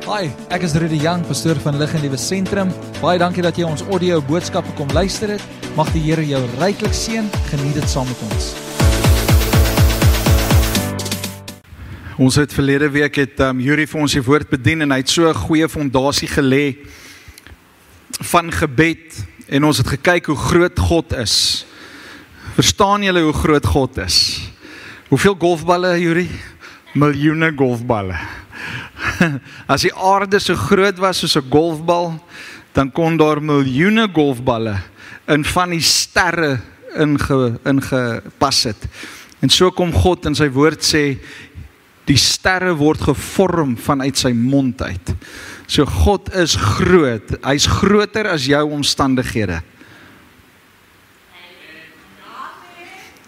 Hi, ek is Rudy Young, pastoor van Lig en Liewe Sentrum. Baie dankie dat jy ons audio boodskappe kom luister het. Mag die Here jou ryklik seën. Geniet dit saam met ons. Ons het verlede week Yuri vir ons die woord bedien en hy het so 'n goeie fondasie gelê van gebed en ons het gekyk hoe groot God is. Verstaan julle hoe groot God is? Hoeveel golfballe, Yuri? Miljoene golfballe. As die aarde so groot was soos 'n golfbal, dan kon daar miljoene golfballe in van die sterre ingepas het. En so kom God in sy woord sê, die sterre word gevorm vanuit sy mond uit. So God is groot, hy's groter as jou omstandighede.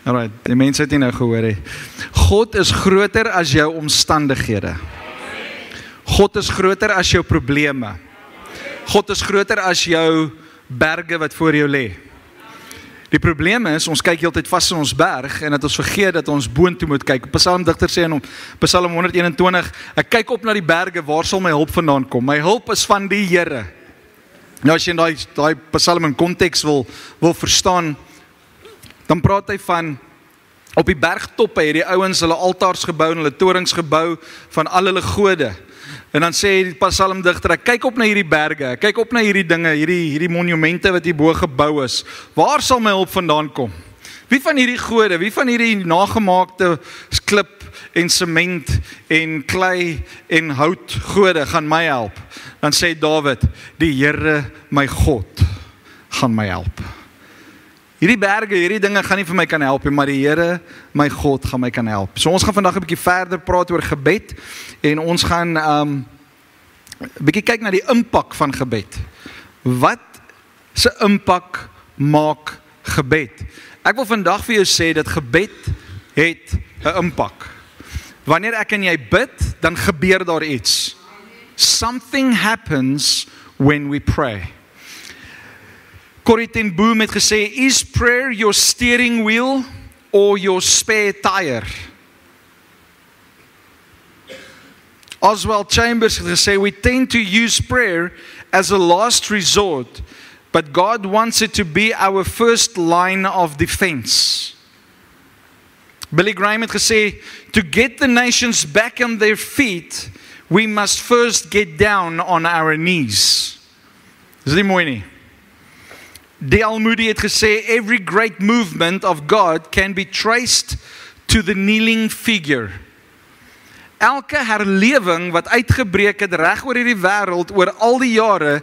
Alright, die mense het nie nou gehoor he. God is groter as jou omstandighede. God is groter as jou probleme. God is groter as jou berge wat voor jou lê. Die probleem is, ons kyk heeltyd vas in ons berg en dat ons vergeet dat ons boontoe moet kyk. Psalmdigter sê in Psalm 121, ek kyk op na die berge, waar sal my hulp vandaan kom? My hulp is van die Here. Nou as jy daai Psalm in konteks wil verstaan, dan praat hy van op die bergtoppe het die ouens hulle altaars gebou en hulle torings gebou van al hulle gode. En dan sê die psalmdigter, ek kyk op na hierdie berge, ek kyk op na hierdie dinge, hierdie monumente wat hierbo gebou is. Waar sal my hulp vandaan kom? Wie van hierdie gode, wie van hierdie nagemaakte klip en sement en klei en hout gode gaan my help? Dan sê Dawid, die Here my God gaan my help. Hierdie berge, hierdie dinge gaan nie vir my kan help, maar die Here, my God, gaan my kan help. So ons gaan vandag 'n bietjie verder praat oor gebed, en ons gaan 'n bietjie kyk na die impak van gebed. Wat se impak maak gebed? Ek wil vandag vir jou sê dat gebed het 'n impak. Wanneer ek en jy bid, dan gebeur daar iets. Something happens when we pray. Corrie ten Boom het gesê, is prayer your steering wheel or your spare tire? Oswald Chambers het gesê, we tend to use prayer as a last resort, but God wants it to be our first line of defense. Billy Graham het gesê, to get the nations back on their feet, we must first get down on our knees. Is dit mooi nie? D.L. Moody het gesê, every great movement of God can be traced to the kneeling figure. Elke herlewing wat uitgebreek het reg oor hierdie wêreld oor al die jare,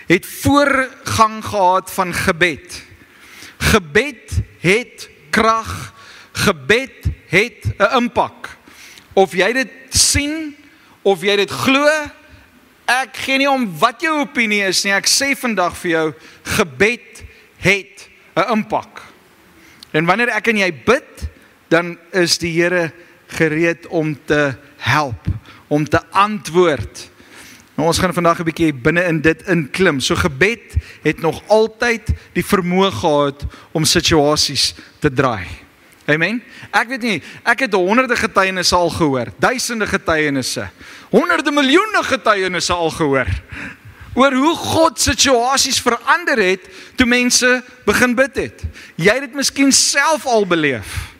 het voorgang gehad van gebed. Gebed het krag, gebed het 'n impak. Of jy dit sien, of jy dit glo, ek gee nie om wat jou opinie is nie, ek sê vandag vir jou, gebed het 'n impak. En wanneer ek en jy bid, dan is die Here gereed om te help, om te antwoord. Nou, ons gaan vandag 'n bietjie binne in dit inklim. So gebed het nog altyd die vermoë gehad om situasies te draai. Amen. Ek weet nie, ek het honderde getuienisse al gehoor, duisende getuienisse, honderde miljoene getuienisse al gehoor, oor hoe God situasies verander het, toe mense begin bid het. Jy het dit miskien self al beleef.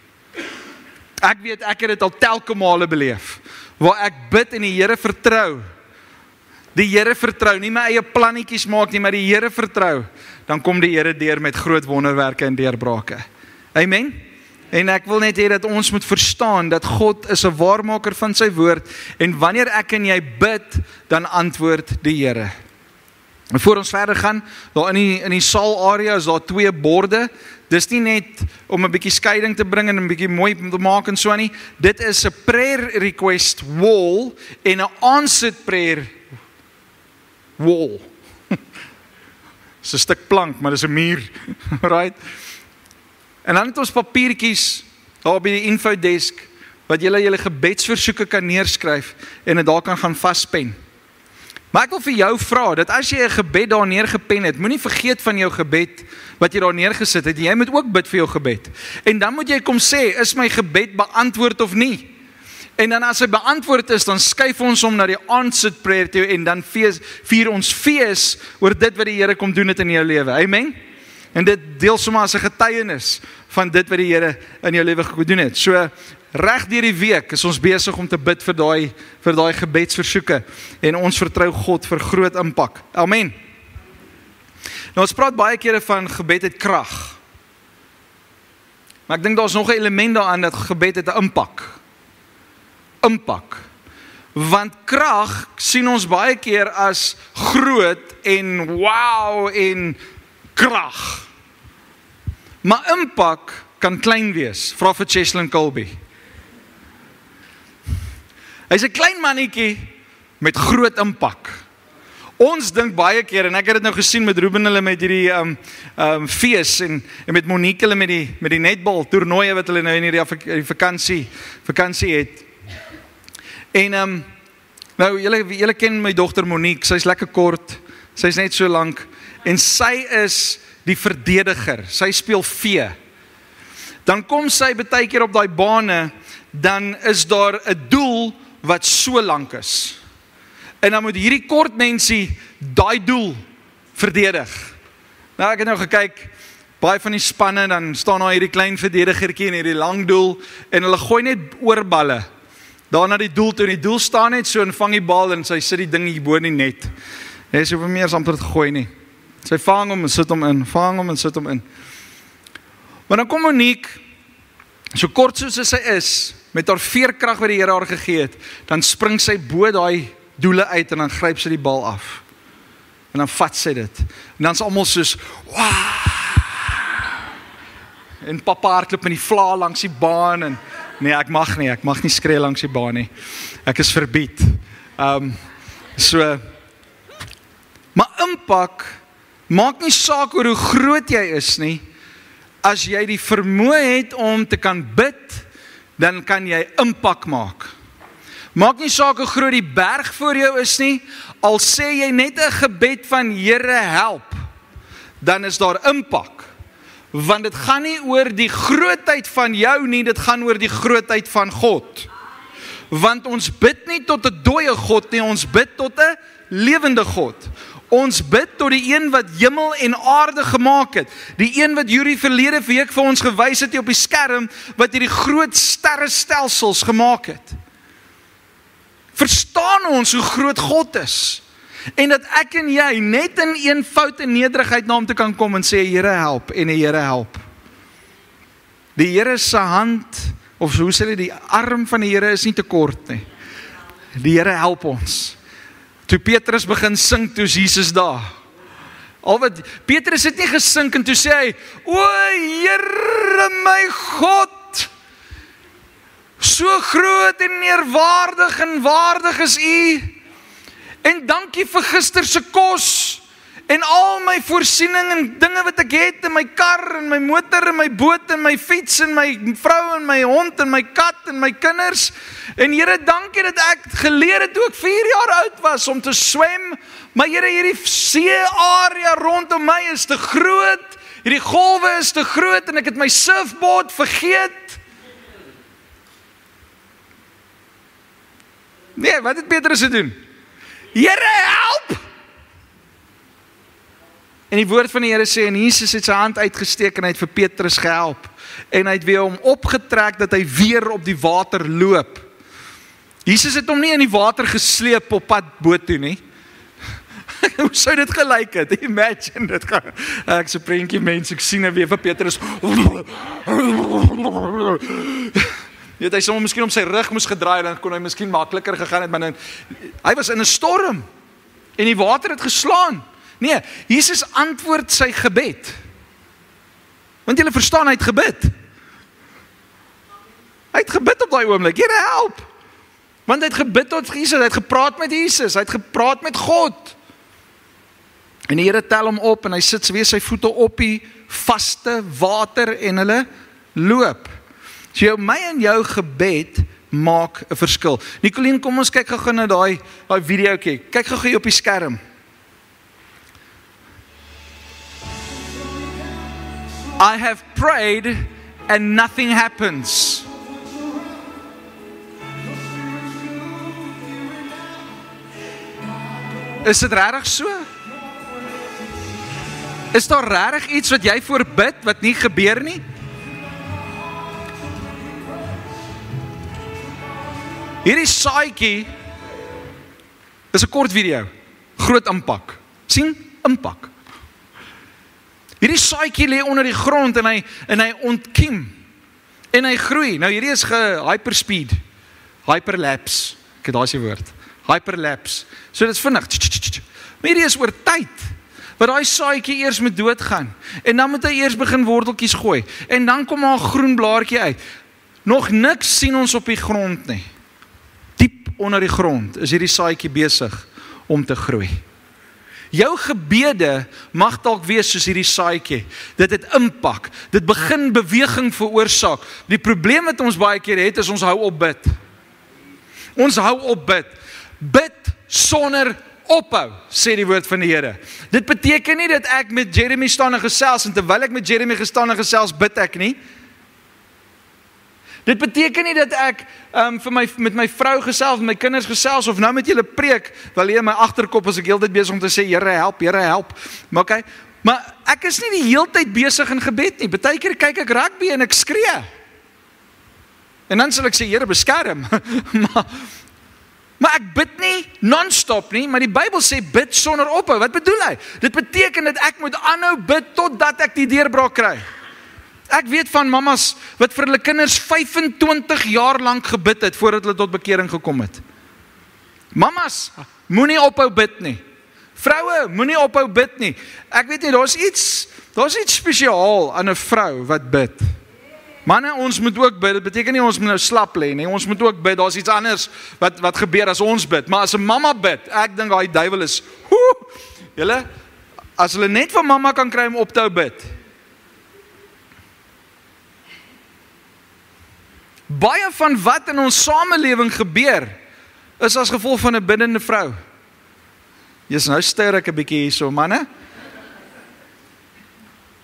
Ek weet, ek het dit al telke male beleef, waar ek bid en die Here vertrou. Die Here vertrou, nie my eie plannetjies maak nie, maar die Here vertrou. Dan kom die Here deur met groot wonderwerke en deurbrake. Amen. En ek wil net hê dat ons moet verstaan dat God is 'n waarmaker van sy woord, en wanneer ek en jy bid, dan antwoord die Here. En voor ons verder gaan, daar in die saalarea is daar 2 borde. Dis nie net om 'n bietjie skeiding te bring en 'n bietjie mooi te maak en so nie. Dit is 'n prayer request wall en 'n answered prayer wall. Dis 'n stuk plank, maar dis 'n muur. Right? En dan het ons papiertjies daar by die infodesk wat julle gebedsversoeke kan neerskryf en dit daar kan gaan vaspen. Maar ek wil vir jou vra, dat as jy 'n gebed daar neergepen het, moenie vergeet van jou gebed wat jy daar neergesit het. Jy moet ook bid vir jou gebed. En dan moet jy kom sê, is my gebed beantwoord of nie? En dan as hy beantwoord is, dan skuif ons hom na die aansit prayer toe en dan vier ons fees oor dit wat die Here kom doen het in jou lewe. Amen. En dit deel sommer as 'n getuienis van dit wat die Here in jou lewe gedoen het. So reg deur die week is ons besig om te bid vir daai gebedsversoeke en ons vertrou God vir groot impak. Amen. Nou ons praat baie kere van gebed het krag. Maar ek dink daar's nog 'n element daaraan dat gebed het 'n impak. Want krag sien ons baie keer as groot en wow en krag. Maar impak kan klein wees. Vra vir Cheslin Colby. Hy's 'n klein mannetjie met groot impak. Ons dink baie keer, en ek het dit nou gesien met Ruben hulle met hierdie fees en met Monique hulle met die netbal toernooie wat hulle nou in hierdie vakansie het. En nou julle ken my dogter Monique, sy's lekker kort, sy's net so lank en sy is die verdediger. Sy speel vee. Dan kom sy baie keer op daai bane, dan is daar 'n doel wat so lank is. En dan moet hierdie kort mensie daai doel verdedig. Nou ek het nou gekyk, baie van die spanne, dan staan daar hierdie klein verdedigertjie en hierdie lang doel, en hulle gooi net oorballe daar na die doel toe, en die doel staan net so en vang die bal, en sy sit die ding hier bo die net. Hy sê, hoeveel meer is amper dit gooi nie. Sy vang hom en sit hom in, vang hom en sit hom in. Maar dan kom Monique, so kort soos sy is, met haar veerkrag wat die Here haar gegee het, dan spring sy bo daai doele uit en dan gryp sy die bal af. En dan vat sy dit. En dan is almal soos, wow! En papa hardloop met die vla langs die baan en nee, ek mag nie skree langs die baan nie. Ek is verbied. Maar impak maak nie saak oor hoe groot jy is nie. As jy die vermoë het om te kan bid, dan kan jy impak maak. Maak nie saak hoe groot die berg voor jou is nie, al sê jy net 'n gebed van Here help, dan is daar impak. Want dit gaan nie oor die grootheid van jou nie, dit gaan oor die grootheid van God. Want ons bid nie tot 'n dooie God nie, ons bid tot 'n lewende God. Ons bid tot die een wat hemel en aarde gemaak het. Die een wat Yuri verlede week vir ons gewys het op die skerm, wat hierdie groot sterrestelsels gemaak het. Verstaan ons hoe groot God is? En dat ek en jy net in eenvoud en nederigheid na hom te kan kom en sê, Here help, en die Here help. Die Here se hand, of hoe sê hulle, die arm van die Here is nie te kort nie. Die Here help ons. Toe Petrus begin sing, toe is Jesus daar. Petrus het nie gesing en toe sê hy, o Here my God, so groot en neerwaardig en waardig is U, en dankie vir gister se kos, en al my voorsiening en dinge wat ek het, en my kar, en my motor, en my boot, en my fiets, en my vrou, en my hond, en my kat, en my kinders, en Here, dankie dat ek geleer het toe ek 4 jaar oud was, om te swem, maar Here, hierdie see area rondom my is te groot, hierdie golwe is te groot, en ek het my surfboard vergeet. Nee, wat het Petrus gedoen? Here, help! En die woord van die Here sê, en Jesus het sy hand uitgesteek en hy het vir Petrus gehelp. En hy het weer hom opgetrek dat hy weer op die water loop. Jesus het hom nie in die water gesleep op pad boot toe nie. Hoe sou dit gelyk het? Imagine dit. Ek so prentjie mense, ek sien weer vir Petrus. Weet, hy sou miskien om sy rug moes gedraai, dan kon hy miskien makliker gegaan het, maar dan, hy was in 'n storm, en die water het geslaan. Nee, Jesus antwoord sy gebed. Want julle verstaan, hy het gebid. Hy het gebid op daai oomblik, Here help. Want hy het gebid tot Jesus, hy het gepraat met Jesus, hy het gepraat met God. En die Here tel hom op, en hy sit weer sy voete op die vaste water, en hulle loop. So my en jou gebed maak 'n verskil. Nicolien, kom ons kyk gou na daai videoetjie. Kyk gou hier op die skerm. I have prayed and nothing happens. Is dit regtig so? Is daar regtig iets wat jy voor bid wat nie gebeur nie? Hierdie saadjie is 'n kort video, groot impak. Sien? Impak. Hierdie saadjie lê onder die grond en hy ontkiem en hy groei. Nou hierdie is hyperspeed, hyperlapse. Ek daai is die woord. Hyperlapse. So dit is vinnig. Maar hierdie is oor tyd. Wat daai saadjie eers moet doodgaan en dan moet hy eers begin worteltjies gooi en dan kom daar 'n groen blaartjie uit. Nog niks sien ons op die grond nie. Diep onder die grond is hierdie saadjie besig om te groei. Jou gebede mag dalk wees soos hierdie saadjie. Dit het impak. Dit begin beweging veroorsaak. Die probleem wat ons baie keer het is ons hou op bid. Ons hou op bid. Bid sonder ophou, sê die woord van die Here. Dit beteken nie dat ek met Jeremy staan en gesels en terwyl ek met Jeremy gestaan en gesels bid ek nie. Dit beteken nie dat ek met my vrou gesels, met my kinders gesels of nou met julle preek, wel hier in my agterkop as ek heeltyd besig om te sê Here help. Maar okay, maar ek is nie die heeltyd besig in gebed nie. Partykeer kyk ek rugby en ek skree. En dan sal ek sê Here beskerm. Maar ek bid nie non-stop nie, maar die Bybel sê bid sonder ophou. Wat bedoel hy? Dit beteken dat ek moet aanhou bid totdat ek die deurbraak kry. Ek weet van mammas wat vir hulle kinders 25 jaar lank gebid het voordat hulle tot bekering gekom het. Mammas, moenie ophou bid nie. Vroue, moenie ophou bid nie. Ek weet nie, daar's iets spesiaal aan 'n vrou wat bid. Manne, ons moet ook bid. Dit beteken nie ons moet nou slap lê nie. Ons moet ook bid. Daar's iets anders wat gebeur as ons bid. Maar as 'n mamma bid, ek dink daai duiwel is, julle, as hulle net van mamma kan kry om op te hou bid. Baie van wat in ons samelewing gebeur, is as gevolg van 'n biddende vrou. Nou stuur ek 'n bietjie hierso, manne.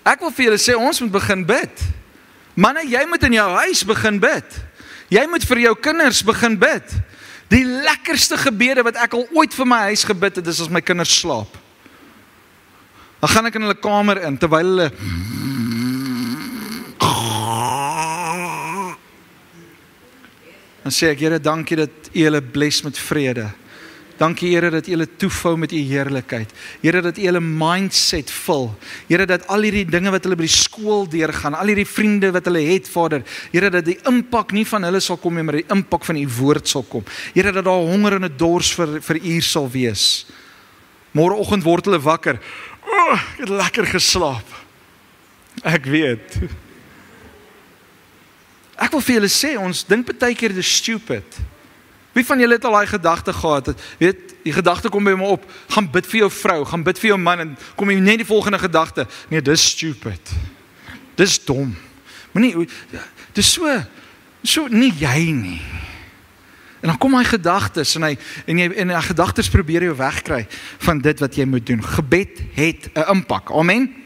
Ek wil vir julle sê, ons moet begin bid. Manne, jy moet in jou huis begin bid. Jy moet vir jou kinders begin bid. Die lekkerste gebede wat ek al ooit vir my huis gebid het, is as my kinders slaap. Dan gaan ek in hulle kamer in, terwyl hulle dan sê ek, Here, dankie dat U hulle bless met vrede. Dankie, Here, dat U hulle toevou met U heerlikheid. Here, dat U hulle mindset vul. Here, dat al hierdie dinge wat hulle by die skool deurgaan, al hierdie vriende wat hulle het, Vader, Here, dat die impak nie van hulle sal kom nie, maar die impak van U woord sal kom. Here, dat daar honger en 'n dors vir U sal wees. Môreoggend word hulle wakker. Ek het lekker geslaap. Ek weet. Ek wil vir julle sê, ons dink partykeer dit is stupid. Wie van julle het al daai gedagte gehad? Weet, die gedagte kom by my op, gaan bid vir jou vrou, gaan bid vir jou man, en kom jy net die volgende gedagte, nee, dis stupid. Dis dom. Maar nie, dis so nie jy nie. En dan kom hy gedagtes, en hy gedagtes probeer jou wegkry van dit wat jy moet doen. Gebed het 'n impak. Amen.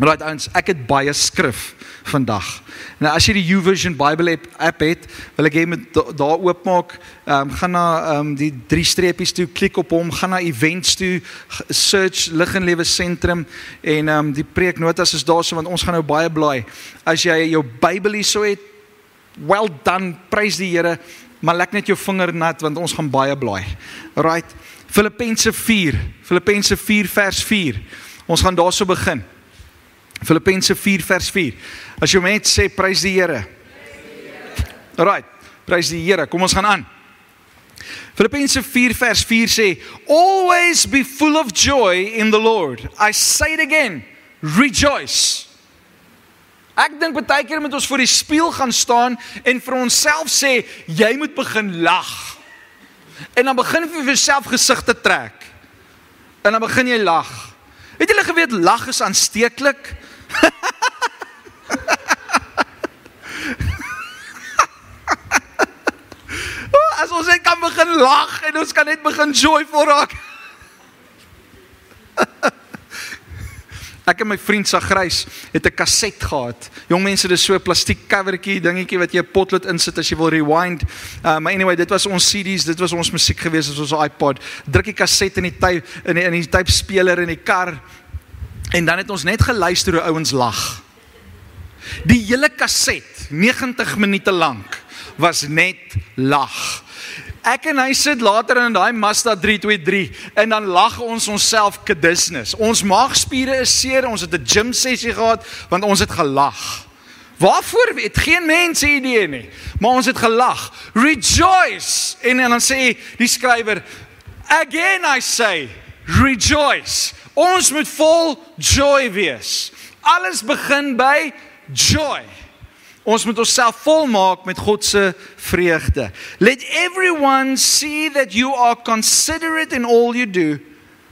Right, ouens, ek het baie skrif vandag. Nou as jy die YouVersion Bible app het, wil ek jy moet daar oopmaak, gaan na die 3 streepies toe, klik op hom, gaan na events toe, search Lig en Lewe Sentrum, en die preeknotas is daar so, want ons gaan nou baie blaai. As jy jou Bybel hier so het, well done, prys die Here, maar lek net jou vinger nat, want ons gaan baie blaai. Right, Filippense 4 vers 4, ons gaan daar so begin. Filippense 4 vers 4. As jy met sê, prys die Here. Alright, prys die Here. Kom ons gaan aan. Filippense 4 vers 4 sê, always be full of joy in the Lord. I say it again, rejoice. Ek dink baie keer moet ons voor die spieël gaan staan en vir onsself sê, jy moet begin lag. En dan begin jy vir jouself gesigte trek. En dan begin jy lag. Het julle geweet, lag is aansteeklik? As ons net kan begin lag en ons kan net begin joyful raak. Ek en my vriend Sagrys het 'n kaset gehad. Jong mense, dis so 'n plastiek covertjie, dingetjie wat jy 'n potlood insit as jy wil rewind. Maar anyway, dit was ons CD's, dit was ons musiek gewees, dit was ons iPod. Druk die kaset in die typespeler in die kar. En dan het ons net geluister hoe ouens lag. Die hele kaset, 90 minute lank, was net lag. Ek en hy sit later in daai Mazda 323 en dan lag ons onsself kedisnis. Ons maagspiere is seer, ons het 'n gym sessie gehad want ons het gelag. Waarvoor het geen mense idee nie, maar ons het gelag. Rejoice. En dan sê die skrywer, again I say, rejoice. Ons moet vol joy wees. Alles begin by joy. Ons moet onsself volmaak met God se vreugde. Let everyone see that you are considerate in all you do.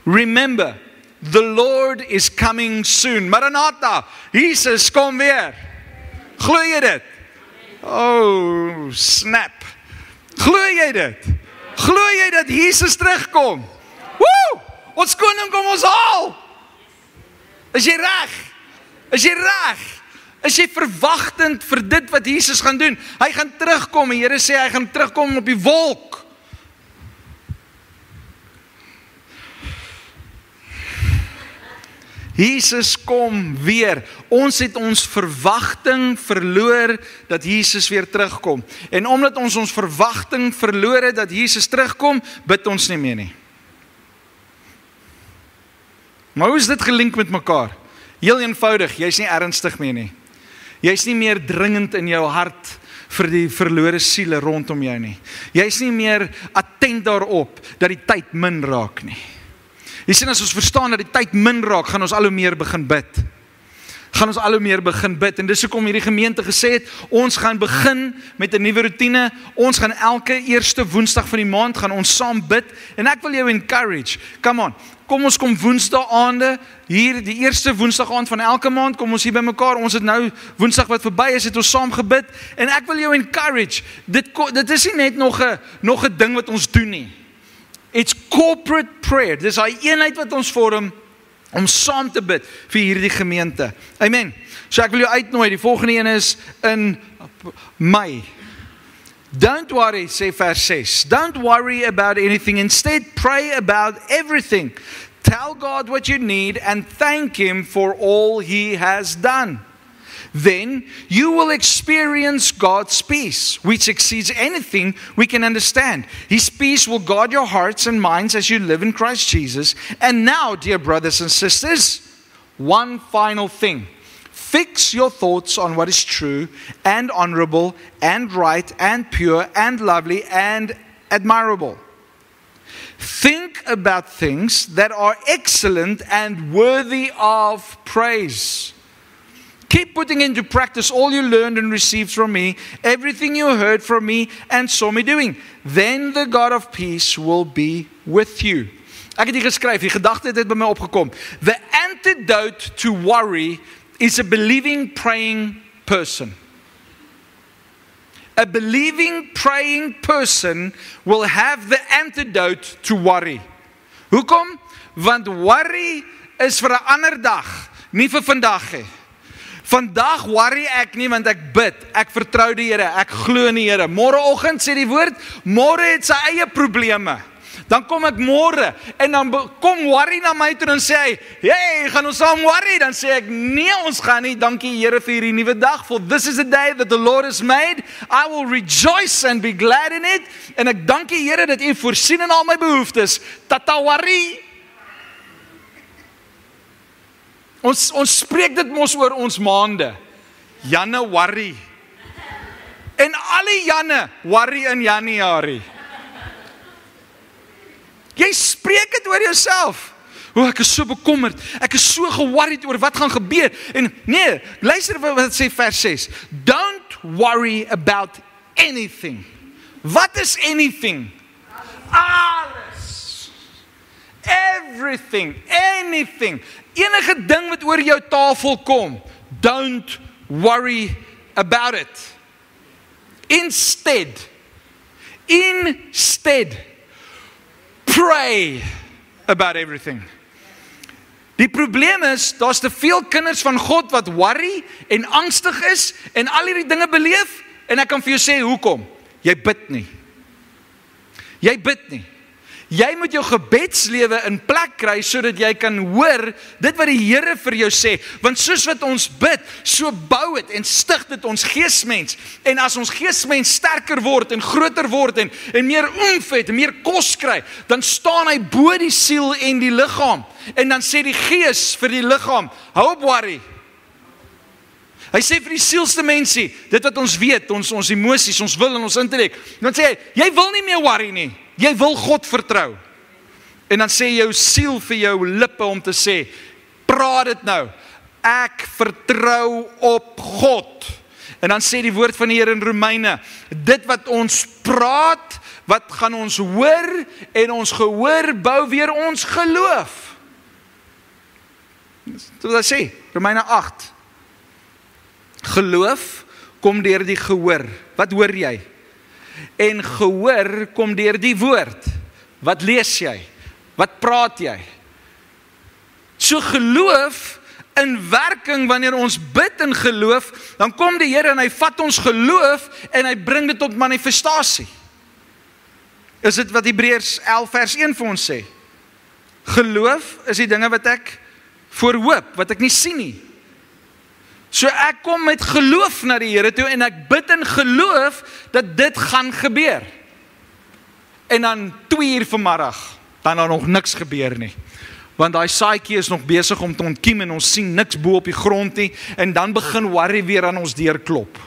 Remember, the Lord is coming soon. Maranatha, Jesus kom weer. Glo jy dit? Oh, snap. Glo jy dit? Glo jy dat Jesus terugkom? Woe! Ons koning kom ons haal. Is jy reg? Is jy reg? Is jy verwagtend vir dit wat Jesus gaan doen? Hy gaan terugkom, die Here sê hy gaan terugkom op die wolk. Jesus kom weer. Ons het ons verwagting verloor dat Jesus weer terugkom. En omdat ons verwagting verloor het dat Jesus terugkom, bid ons nie meer nie. Maar hoe is dit gelink met mekaar? Heel eenvoudig, jy's nie ernstig meer nie. Jy's nie meer dringend in jou hart vir die verlore siele rondom jou nie. Jy's nie meer attent daarop dat die tyd min raak nie. Jy sien, as ons verstaan dat die tyd min raak, gaan ons al hoe meer begin bid. En dis hoekom hierdie gemeente gesê het, ons gaan begin met 'n nuwe roetine. Ons gaan elke eerste Woensdag van die maand gaan ons saam bid. En ek wil jou encourage. Come on. Kom ons kom Woensdae aande, hier die eerste Woensdag aand van elke maand, kom ons hier by mekaar. Ons het nou Woensdag wat verby is, het ons saam gebid. En ek wil jou encourage. Dit is nie net nog 'n ding wat ons doen nie. It's corporate prayer. Dis daai eenheid wat ons vorm om saam te bid vir hierdie gemeente. Amen. So ek wil jou uitnooi, die volgende een is in Mei. Don't worry, sê vers 6. Don't worry about anything. Instead, pray about everything. Tell God what you need and thank Him for all He has done. Then you will experience God's peace, which exceeds anything we can understand. His peace will guard your hearts and minds as you live in Christ Jesus. And now, dear brothers and sisters, one final thing. Fix your thoughts on what is true and honorable and right and pure and lovely and admirable. Think about things that are excellent and worthy of praise. Keep putting into practice all you learned and received from me, everything you heard from me and saw me doing. Then the God of peace will be with you. Ek het hier geskryf, die gedagte het by my opgekom. The antidote to worry is a believing, praying person. A believing, praying person will have the antidote to worry. Hoekom? Want worry is vir 'n ander dag, nie vir vandag nie. Vandag worry ek nie, want ek bid, ek vertrou die Here, ek glo in die Here. Môreoggend sê die woord, môre het sy eie probleme. Dan kom ek môre en dan kom worry na my toe en sê hy, hey, gaan ons saam worry? Dan sê ek, nee, ons gaan nie, dankie Here vir hierdie nuwe dag, for this is the day that the Lord has made. I will rejoice and be glad in it. En ek dankie Here dat U voorsien in al my behoeftes. Tata worry. Ons spreek dit mos oor ons maande. Janne worry. En al die Janne worry in Januarie. Jy spreek dit oor jouself. O, ek is so bekommerd. Ek is so geworried oor wat gaan gebeur. En nee, luister wat sê vers 6. Don't worry about anything. Wat is anything? Alles. Everything. Anything. Enige ding wat oor jou tafel kom, don't worry about it. Instead, pray about everything. Die probleem is, daar's te veel kinders van God wat worry en angstig is en al hierdie dinge beleef, en ek kan vir jou sê, hoekom? Jy bid nie. Jy bid nie. Jy moet jou gebedslewe in plek kry, sodat jy kan hoor dit wat die Here vir jou sê. Want soos wat ons bid, so bou het en stig dit ons geesmens. En as ons geesmens sterker word en groter word en meer oomf het, en meer kos kry, dan staan hy bo die siel en die liggaam. En dan sê die gees vir die liggaam, hou op worry. Hy sê vir die sielste mensie, dit wat ons weet, ons emosies, ons wil en ons intellek. Dan sê hy, jy wil nie meer worry nie. Jy wil God vertrou. En dan sê jou siel vir jou lippe om te sê, praat dit nou. Ek vertrou op God. En dan sê die woord van die Here in Romeine, dit wat ons praat, wat gaan ons hoor, en ons gehoor bou weer ons geloof. Dit wat hy sê, Romeine 8. Geloof kom deur die gehoor. Wat hoor jy? En gehoor kom deur die woord. Wat lees jy? Wat praat jy? So geloof in werking, wanneer ons bid in geloof, dan kom die Here en hy vat ons geloof en hy bring dit tot manifestasie. Is dit wat Hebreërs 11 vers 1 vir ons sê? Geloof is die dinge wat ek voorhoop, wat ek nie sien nie. So ek kom met geloof na die Here toe en ek bid in geloof dat dit gaan gebeur. En dan 2 uur vanmiddag, dan nog niks gebeur nie. Want daai saadjie is nog besig om te ontkiem en ons sien niks bo op die grond nie. En dan begin worry weer aan ons deur klop.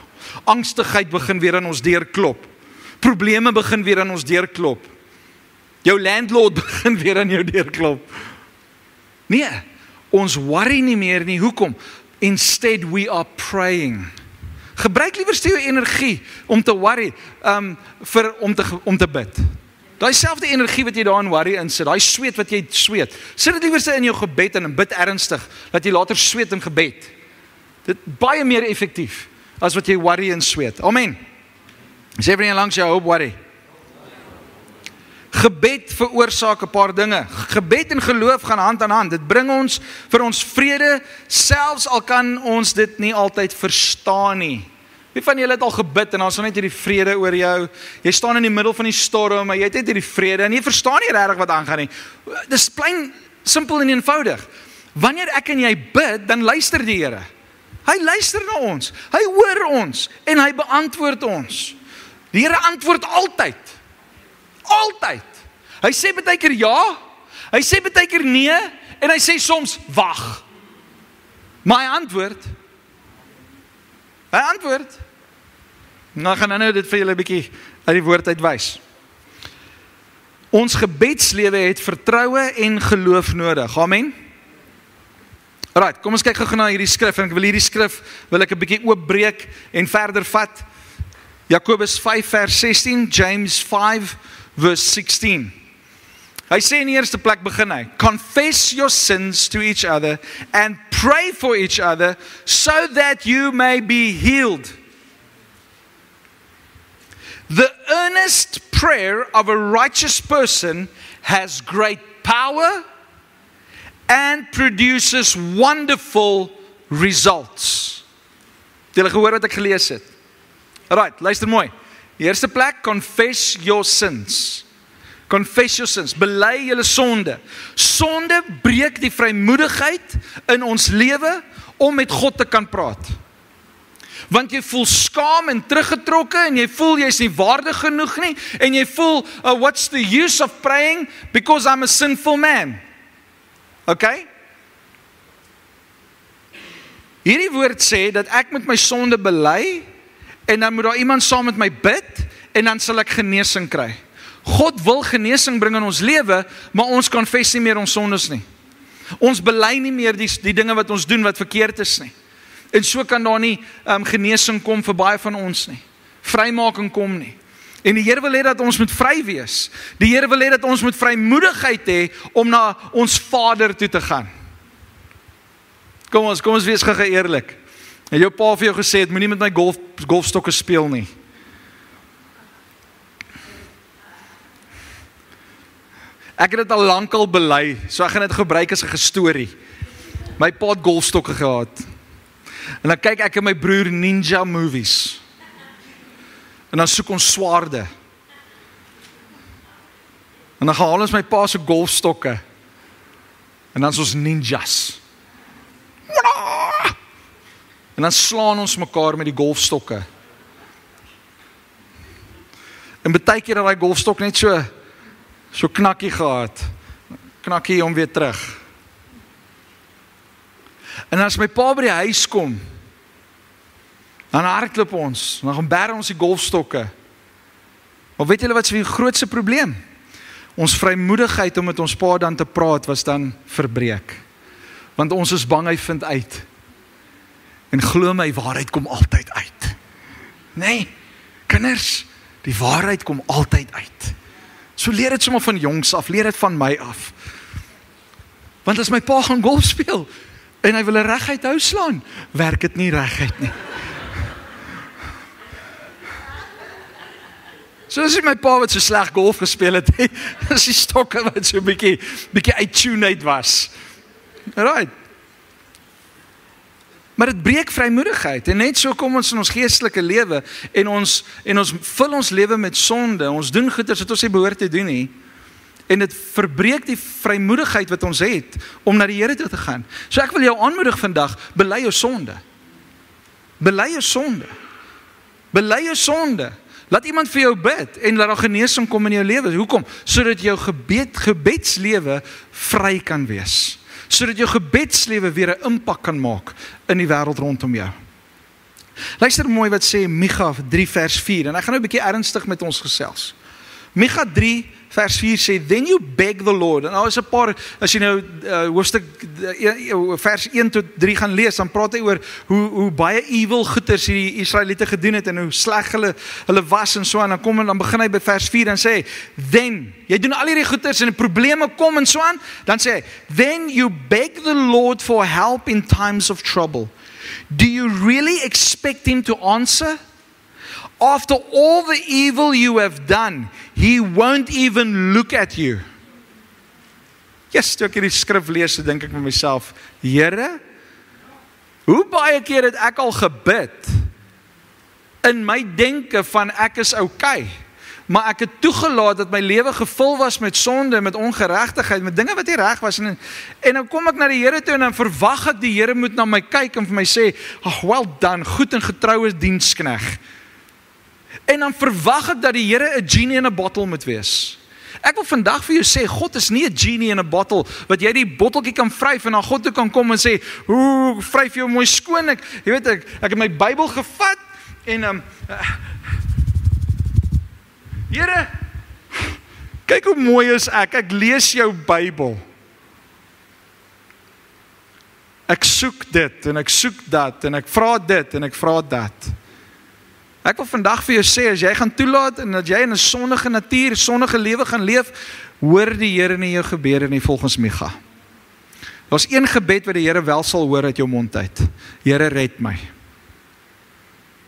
Angstigheid begin weer aan ons deur klop. Probleme begin weer aan ons deur klop. Jou landlord begin weer aan jou deur klop. Nee, ons worry nie meer nie. Hoekom? Instead we are praying. Gebruik liewer jou energie om te worry, om te bid. Daai selfde energie wat jy daar in worry insit, daai sweet wat jy sweet, sit dit liewer in jou gebed en bid ernstig, dat jy later sweet in gebed. Dit baie meer effektief as wat jy worry en sweet. Amen. Sê vir jy langs jou, hoop worry. Gebed veroorsaak 'n paar dinge. Gebed en geloof gaan hand aan hand. Dit bring ons vir ons vrede, selfs al kan ons dit nie altyd verstaan nie. Wie van julle het al gebid en dan is net hierdie vrede oor jou? Jy staan in die middel van die storm, maar jy het net hierdie vrede en jy verstaan nie regtig wat aangaan nie. Dis plain simpel en eenvoudig. Wanneer ek en jy bid, dan luister die Here. Hy luister na ons. Hy hoor ons en hy beantwoord ons. Die Here antwoord altyd. Altyd. Hy sê baie keer ja, hy sê baie keer nee, en hy sê soms wag. Maar hy antwoord. Nou gaan nou dit vir julle 'n bietjie uit die woord uitwys. Ons gebedslewe het vertroue en geloof nodig. Amen. Alright, kom ons kyk gou na hierdie skrif en ek wil hierdie skrif wil ek 'n bietjie oopbreek en verder vat. Jakobus 5 vers 16, James 5 verse 16. Hy sê in die eerste plek begin hy, confess your sins to each other and pray for each other so that you may be healed. The earnest prayer of a righteous person has great power and produces wonderful results. Het julle gehoor wat ek gelees het? Alright, luister mooi. Die eerste plek, confess your sins. Confess your sins, bely julle sonde. Sonde breek die vrymoedigheid in ons lewe om met God te kan praat. Want jy voel skaam en teruggetrokke en jy voel jy's nie waardig genoeg nie en jy voel, what's the use of praying because I'm a sinful man. Okay? Hierdie woord sê dat ek met my sonde bely en dan moet daar iemand saam met my bid en dan sal ek genesing kry. God wil genesing bring in ons lewe, maar ons confess nie meer ons sondes nie. Ons bely nie meer die dinge wat ons doen wat verkeerd is nie. En so kan daar nie genesing kom vir baie van ons nie. Vrymaking kom nie. En die Here wil hê dat ons moet vry wees. Die Here wil hê dat ons moet vrymoedigheid hê om na ons Vader toe te gaan. Kom ons wees gou eerlik. En jou pa vir jou gesê het, moenie met my golfstokke speel nie. Ek het dit al lankal bely, so ek gaan dit gebruik as 'n storie. My pa het golfstokke gehad. En dan kyk ek en my broer ninja movies. En dan soek ons swaarde. En dan haal ons my pa se golfstokke. En dan is ons ninjas. En dan slaan ons mekaar met die golfstokke. En baie keer dat daai golfstok net so knakkie gehad. Knakkie hom weer terug. En as my pa by die huis kom, dan hardloop ons, dan gaan bære ons die golfstokke. Maar weet julle wat is die grootste probleem? Ons vrymoedigheid om met ons pa dan te praat was dan verbreek. Want ons is bang hy vind uit. En glo my, waarheid kom altyd uit. Nee, kinders, die waarheid kom altyd uit. So leer dit sommer van jongs af, leer dit van my af. Want as my pa gaan golf speel, en hy wil 'n reguit hou slaan, werk dit nie reguit nie. So as my pa wat so sleg golf gespeel het, as die stokke wat so bietjie uittuned was. Right. Maar dit breek vrymoedigheid, en net so kom ons in ons geestelike lewe, en ons vul ons lewe met sonde, ons doen goeders wat ons nie behoort te doen nie, en dit verbreek die vrymoedigheid wat ons het, om na die Here toe te gaan. So ek wil jou aanmoedig vandag, bely jou sonde. Bely jou sonde. Bely jou sonde. Laat iemand vir jou bid, en laat daar genesing kom in jou lewe. Hoekom? Sodat jou gebedslewe vry kan wees. Sodat jou gebedslewe weer 'n impak kan maak in die wêreld rondom jou. Luister mooi wat sê Micha 3 vers 4, en ek gaan nou 'n bietjie ernstig met ons gesels. Micha 3 vers 4 sê, then you beg the Lord, en nou is 'n paar, as jy nou hoofstuk vers 1 tot 3 gaan lees, dan praat hy oor hoe baie evil goeders die Israeliete gedoen het, en hoe sleg hulle was, en so, en dan begin hy by vers 4, en sê, then, jy doen al hierdie goeders, en die probleme kom, en so aan, dan sê hy, then you beg the Lord for help in times of trouble. Do you really expect him to answer? After all the evil you have done, he won't even look at you. Yes, toe ek hierdie skrif lees, so dink ek met myself, Here, hoe baie keer het ek al gebid, in my denke van ek is okay, maar ek het toegelaat dat my lewe gevul was met sonde, met ongeregtigheid, met dinge wat nie reg was, en dan kom ek na die Here toe, en dan verwag ek die Here moet na my kyk, en vir my sê, well done, goed en getroue diensknegt. En dan verwag ek dat die Here 'n genie in 'n bottle moet wees. Ek wil vandag vir jou sê, God is nie 'n genie in 'n bottle, wat jy die botteltjie kan vryf, en na God toe kan kom en sê, vryf jou mooi skoon, ek het my Bybel gevat, en Here, kyk hoe mooi is ek lees jou Bybel. Ek soek dit, en ek soek dat, en ek vra dit, en ek vra dat. Ek wil vandag vir jou sê, as jy gaan toelaat, en dat jy in 'n sondige natuur, sondige lewe gaan leef, hoor die Here nie jou gebede nie, volgens Micha. Daar's een gebed wat die Here wel sal hoor uit jou mond uit. Here, red my.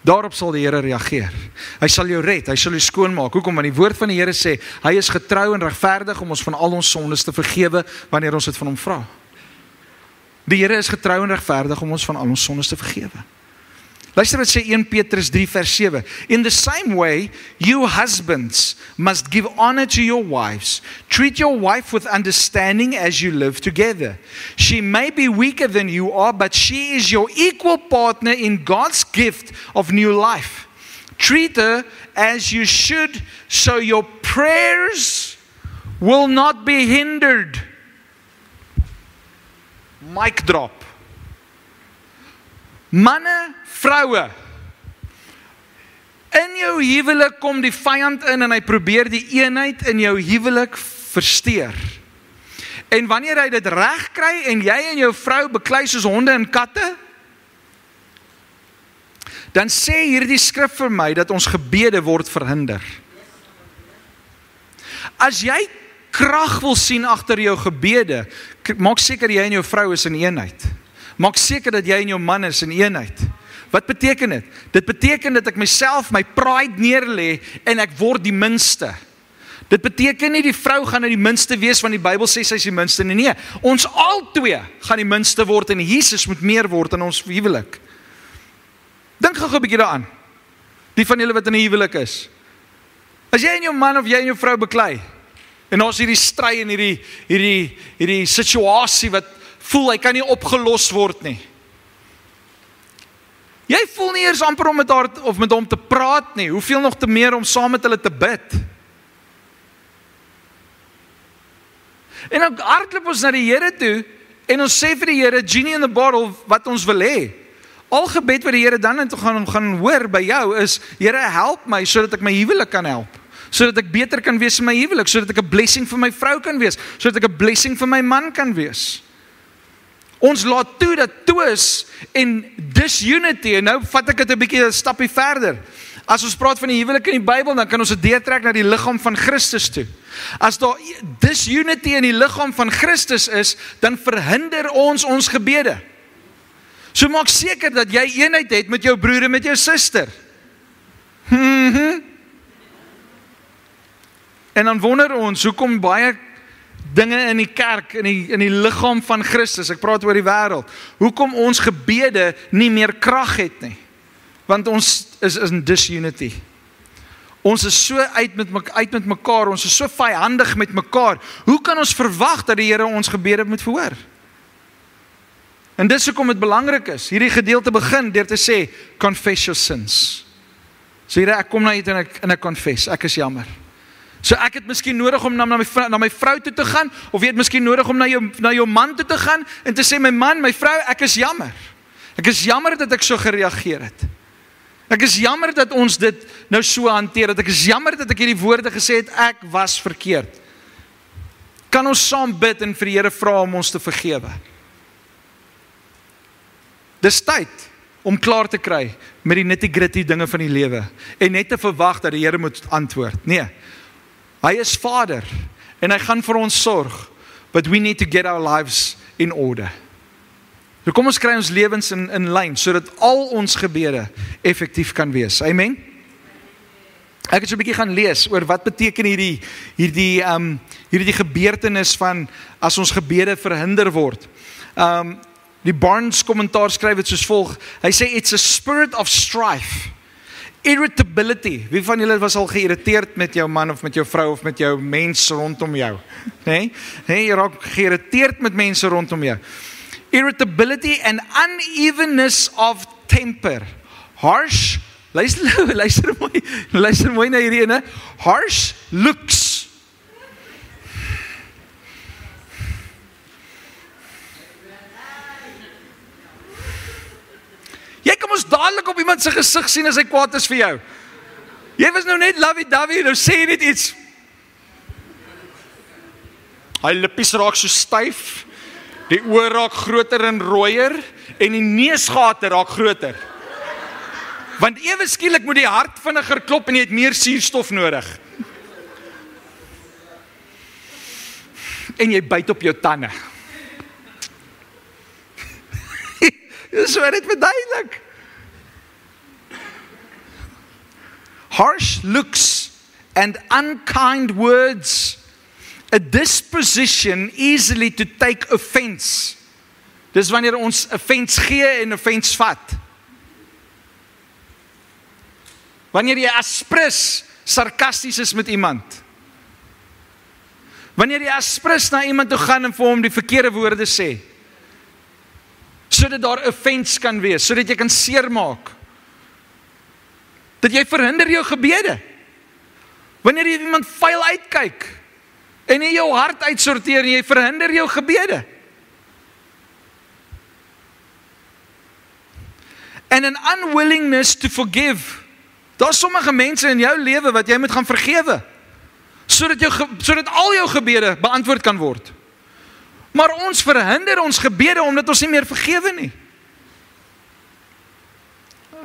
Daarop sal die Here reageer. Hy sal jou red, hy sal jou skoonmaak. Hoekom? Want die woord van die Here sê, hy is getrou en regverdig om ons van al ons sondes te vergewe, wanneer ons dit van hom vra. Die Here is getrou en regverdig om ons van al ons sondes te vergewe. Luister wat sê 1 Petrus 3 vers 7. In the same way, you husbands must give honor to your wives. Treat your wife with understanding as you live together. She may be weaker than you are, but she is your equal partner in God's gift of new life. Treat her as you should, so your prayers will not be hindered. Mic drop. Manne, vroue, in jou huwelik kom die vyand in, en hy probeer die eenheid in jou huwelik versteur. En wanneer hy dit reg kry, en jy en jou vrou beklei soos honde en katte, dan sê hierdie skrif vir my, dat ons gebede word verhinder. As jy krag wil sien agter jou gebede, maak seker jy en jou vrou is in eenheid. Maak seker dat jy en jou man is in eenheid. Wat beteken dit? Dit beteken dat ek myself, my pride neerlê, en ek word die minste. Dit beteken nie die vrou gaan nou die minste wees, want die Bybel sê sy is die minste nie. Nee, ons albei gaan die minste word en Jesus moet meer word in ons huwelik. Dink gou 'n bietjie daaraan. Die van julle wat in 'n huwelik is. As jy en jou man of jy en jou vrou beklei, en ons hierdie stry en hierdie situasie wat voel hy kan nie opgelos word nie. Jy voel nie eers amper om met haar of met hom te praat nie. Hoeveel nog te meer om saam met hulle te bid. En dan hardloop ons na die Here toe en ons sê vir die Here, genie in the bottle, wat ons wil hê. Al gebed wat die Here dan in toe gaan hoor by jou is, Here help my sodat ek my huwelik kan help. Sodat ek beter kan wees in my huwelik, sodat ek 'n blessing vir my vrou kan wees, sodat ek 'n blessing vir my man kan wees. Ons laat toe dat twis en disunity, en nou vat ek dit 'n bietjie 'n stappie verder. As ons praat van die huwelik in die Bybel, dan kan ons dit deurtrek na die liggaam van Christus toe. As daar disunity in die liggaam van Christus is, dan verhinder ons gebede. So maak seker dat jy eenheid het met jou broer en met jou suster. En dan wonder ons, hoekom baie dinge in die kerk, in die liggaam van Christus, ek praat oor die wêreld, hoekom ons gebede nie meer krag het nie. Want ons is in disunity. Ons is so uit met mekaar, ons is so vyhandig met mekaar. Hoe kan ons verwag dat die Here ons gebede moet verhoor? En dis hoekom dit belangrik is, hierdie gedeelte begin deur te sê, confess your sins. So Here, ek kom na U en ek confess, ek is jammer. So ek het miskien nodig om na my vrou toe te gaan, of jy het miskien nodig om na jou man toe te gaan, en te sê, my man, my vrou, ek is jammer. Ek is jammer dat ek so gereageer het. Ek is jammer dat ons dit nou so hanteer het. Ek is jammer dat ek hierdie woorde gesê het, ek was verkeerd. Kan ons saam bid en vir die Here vra om ons te vergewe? Dis tyd om klaar te kry met die nitty-gritty dinge van die lewe en net te verwag dat die Here moet antwoord. Nee, hy is Vader en hy gaan vir ons sorg, but we need to get our lives in order. So kom ons kry ons lewens in lyn, sodat al ons gebede effektief kan wees. Amen? Ek het so 'n bietjie gaan lees oor wat beteken hierdie gebeurtenis van as ons gebede verhinder word. Die Barnes kommentaar skryf dit soos volg. Hy sê, it's a spirit of strife, irritability. Wie van julle was al geïrriteerd met jou man of met jou vrou of met jou mens rondom jou? Nee, jy raak geïrriteerd met mense rondom jou. Irritability and unevenness of temper. Harsh, luister mooi na hierdie ene. Harsh looks. Jy kan mos dadelik op iemand se gesig sien as hy kwaad is vir jou. Jy was nou net lovey-dovey, nou sê jy net iets. Hy lippies raak so styf. Die oor raak groter en rooier en die neusgate raak groter. Want ewe skielik moet die hart vinniger klop en jy het meer suurstof nodig. En jy byt op jou tande. Dis so net verduidelik. Harsh looks and unkind words. A disposition easily to take offense. Dis wanneer ons offense gee en offense vat. Wanneer jy aspres sarkasties is met iemand. Wanneer jy aspres na iemand toe gaan en vir hom die verkeerde woorde sê. Sodat daar offense kan wees, sodat jy kan seermaak. Dat jy verhinder jou gebede. Wanneer jy iemand vuil uitkyk en jy jou hart uitsorteer en jy verhinder jou gebede. And an unwillingness to forgive. Daar is sommige mense in jou lewe wat jy moet gaan vergewe, sodat al jou gebede beantwoord kan word. Maar ons verhinder ons gebede omdat ons nie meer vergewe nie.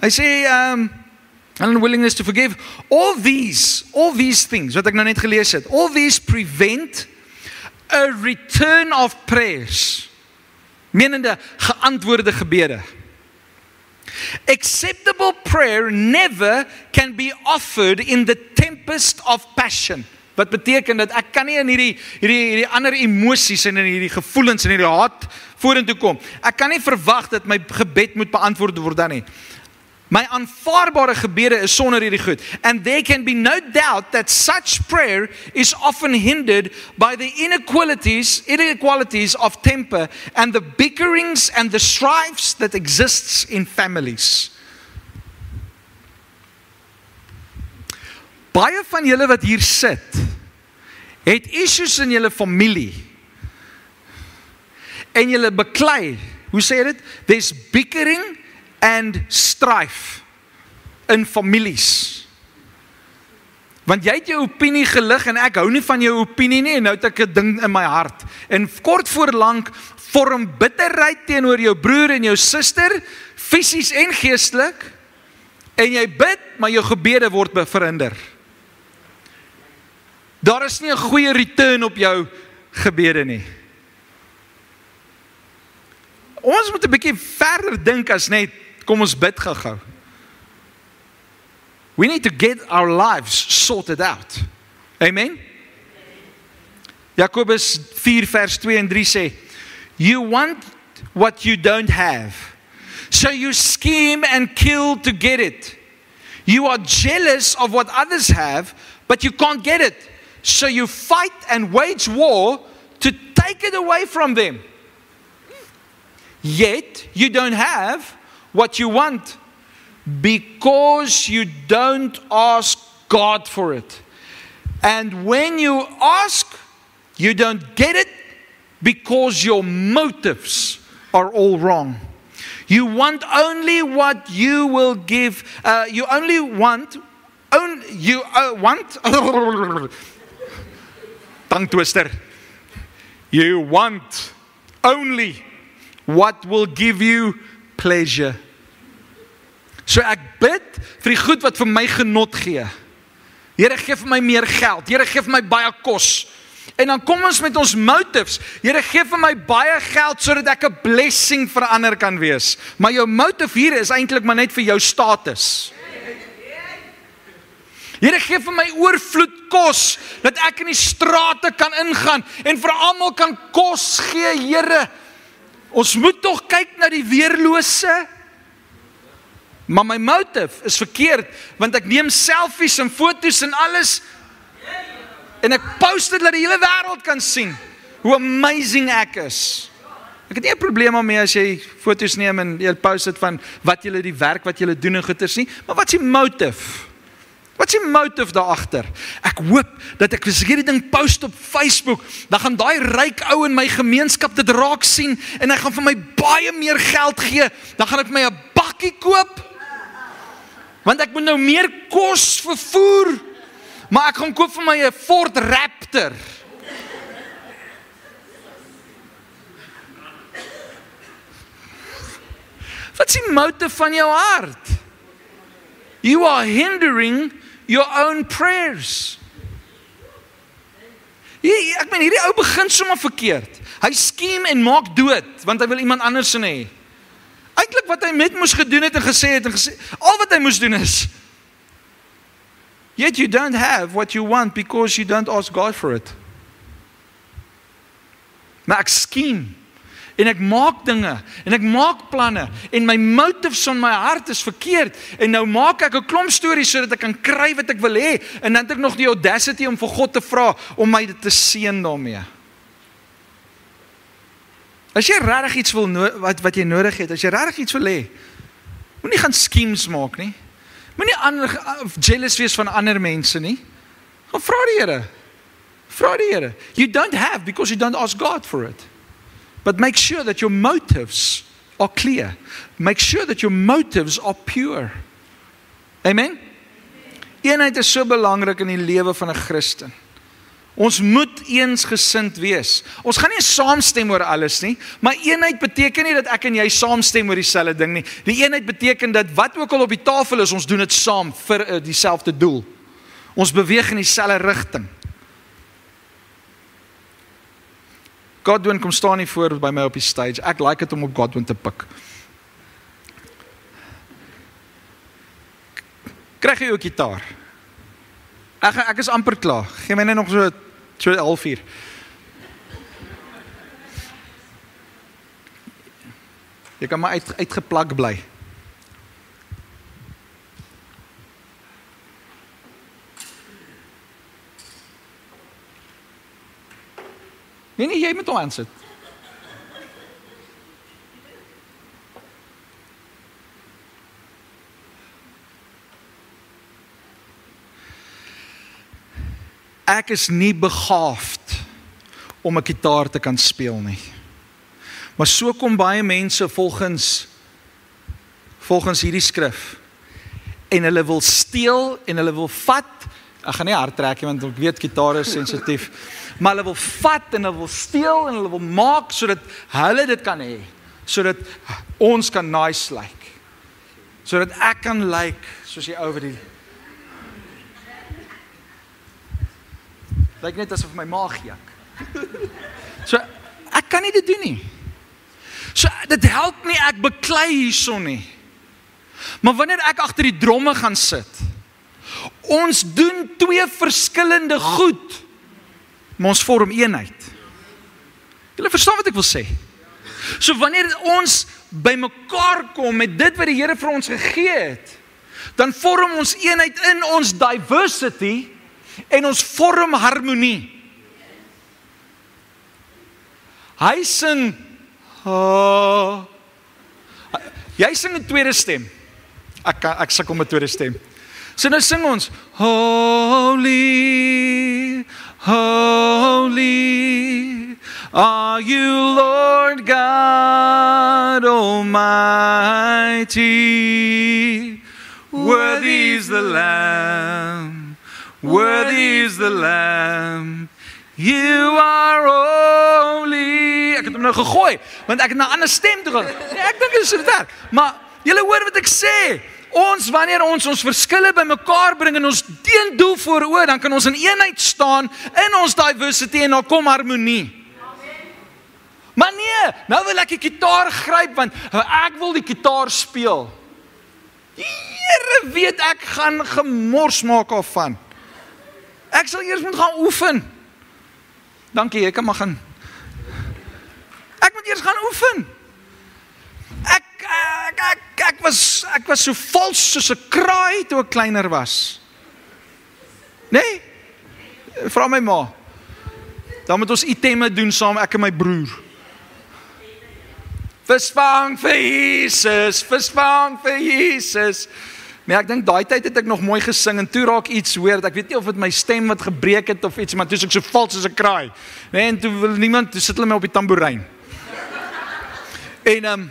Hy sê, unwillingness to forgive, all these things, wat ek nou net gelees het, all these prevent a return of prayers, menende geantwoorde gebede. Acceptable prayer never can be offered in the tempest of passion. wat beteken dat ek kan nie in hierdie ander emosies en in hierdie gevoelens en hierdie haat vorentoe kom. Ek kan nie verwag dat my gebed moet beantwoord word dan nie. My aanvaarbare gebede is sonder hierdie goed. And there can be no doubt that such prayer is often hindered by the inequalities of temper and the bickerings and the strifes that exists in families. Baie van julle wat hier sit, het issues in julle familie. En julle beklei, hoe sê jy dit? There's bickering and strife in families. Want jy het jou opinie gelig en ek hou nie van jou opinie nie en nou het ek 'n ding in my hart. En kort voor lank vorm bitterheid teenoor jou broer en jou suster, fisies en geestelik. En jy bid, maar jou gebede word verhinder. Daar is nie 'n goeie return op jou gebede nie. Ons moet 'n bietjie verder dink as net, kom ons bid gou. We need to get our lives sorted out. Amen? Jakobus 4 vers 2 en 3 sê, you want what you don't have, so you scheme and kill to get it. You are jealous of what others have, but you can't get it. So you fight and wage war to take it away from them. Yet you don't have what you want because you don't ask God for it. And when you ask, you don't get it because your motives are all wrong. You want only what you will give. You only want. Tongue twister. You want only what will give you pleasure. So ek bid vir die goed wat vir my genot gee. Here, gee vir my meer geld. Here, gee vir my baie kos. En dan kom ons met ons motives. Here, gee vir my baie geld sodat ek 'n blessing vir ander kan wees. Maar jou motive hier is eintlik maar net vir jou status. Here, gee vir my oorvloed kos, dat ek in die strate kan ingaan en vir almal kan kos gee, Here. Ons moet tog kyk na die weerlose. Maar my motive is verkeerd, want ek neem selfies en foto's en alles, en ek post dit dat die hele wêreld kan sien hoe amazing ek is. Ek het nie 'n probleem daarmee as jy foto's neem en jy post dit van wat jy die werk wat jy doen en goeders nie, maar wat is die motive? Wat is die motive daar agter? Ek hoop dat ek as ek hierdie ding post op Facebook, dan gaan daai ryk ou in my gemeenskap dit raak sien en hy gaan vir my baie meer geld gee. Dan gaan ek vir my 'n bakkie koop. Want ek moet nou meer kos vervoer. Maar ek gaan koop vir my 'n Ford Raptor. Wat is die motive van jou hart? You are hindering your own prayers. Ek meen, hierdie ou begin sommer verkeerd. Hy skiem en maak dood, want hy wil iemand anders in hê. Eintlik wat hy net moes gedoen het en gesê, al wat hy moes doen is, yet you don't have what you want because you don't ask God for it. Maar ek skiem, en ek maak dinge, en ek maak planne, en my motives van my hart is verkeerd, en nou maak ek 'n klomp stories sodat ek kan kry wat ek wil hê, en dan het ek nog die audacity om vir God te vra, om my dit te seën daarmee. As jy regtig iets wil wat jy nodig het, as jy regtig iets wil hê, moenie gaan schemes maak nie. Moenie jealous wees van ander mense nie. Gaan vra die Here. Vra die Here. You don't have because you don't ask God for it. But make sure that your motives are clear. Make sure that your motives are pure. Amen? Eenheid is so belangrik in die lewe van 'n Christen. Ons moet eensgesind wees. Ons gaan nie saamstem oor alles nie, maar eenheid beteken nie dat ek en jy saamstem oor dieselfde ding nie. Die eenheid beteken dat wat ook al op die tafel is, ons doen dit saam vir dieselfde doel. Ons beweeg in dieselfde rigting. Godwin kom staan nie voor by my op die stage. Ek like dit om op Godwin te pik. Krijg jy jou gitaar? Ek is amper klaar. Gee my net nog so 1/2 uur. Jy kan maar uitgeplak bly. Nee, jy moet hom aansit. Ek is nie begaafd om 'n gitaar te kan speel nie. Maar so kom baie mense volgens hierdie skrif. En hulle wil steel en hulle wil vat. Ek gaan nie hard trek nie, want ek weet gitaar is sensitief. Maar hulle wil vat en hulle wil steel en hulle wil maak sodat hulle dit kan hê. Sodat ons kan nice lyk. Sodat ek kan lyk soos die ou wat die lyk net asof my maag jak. So ek kan nie dit doen nie. So dit help nie ek beklei hierson nie. Maar wanneer ek agter die dromme gaan sit, ons doen 2 verskillende goed, maar ons vorm eenheid. Julle verstaan wat ek wil sê? So wanneer ons by mekaar kom met dit wat die Here vir ons gegee het, dan vorm ons eenheid in ons diversity en ons vorm harmonie. Hy sing, jy sing 'n tweede stem. Ek sukkel met 'n tweede stem. So nou sing ons, Holy, holy, are you Lord God Almighty? Worthy is the Lamb, worthy is the Lamb, you are holy. Ek het hom nou gegooi, want ek het na 'n ander stem toe gegaan. Nee, ek dink dit is dit. Maar julle hoor wat ek sê. Wanneer ons verskille by mekaar bring en ons een doel voor oë, dan kan ons in eenheid staan in ons diversity en dan kom harmonie. Maar nee, nou wil ek die gitaar gryp want ek wil die gitaar speel. Die Here weet ek gaan gemors maak daarvan. Ek sal eers moet gaan oefen. Dankie, jy kan maar gaan. Ek moet eers gaan oefen. Ek was so vals soos 'n kraai toe ek kleiner was. Nee? Vra my ma. Dan moet ons itemme doen saam, ek en my broer. Visvang vir Jesus, visvang vir Jesus. Nee, ek dink daai tyd het ek nog mooi gesing en toe raak iets hoor, ek weet nie of dit my stem wat gebreek het of iets, maar toe is ek so vals soos 'n kraai. Nee, en toe wil niemand, toe sit hulle my op die tamboerijn. En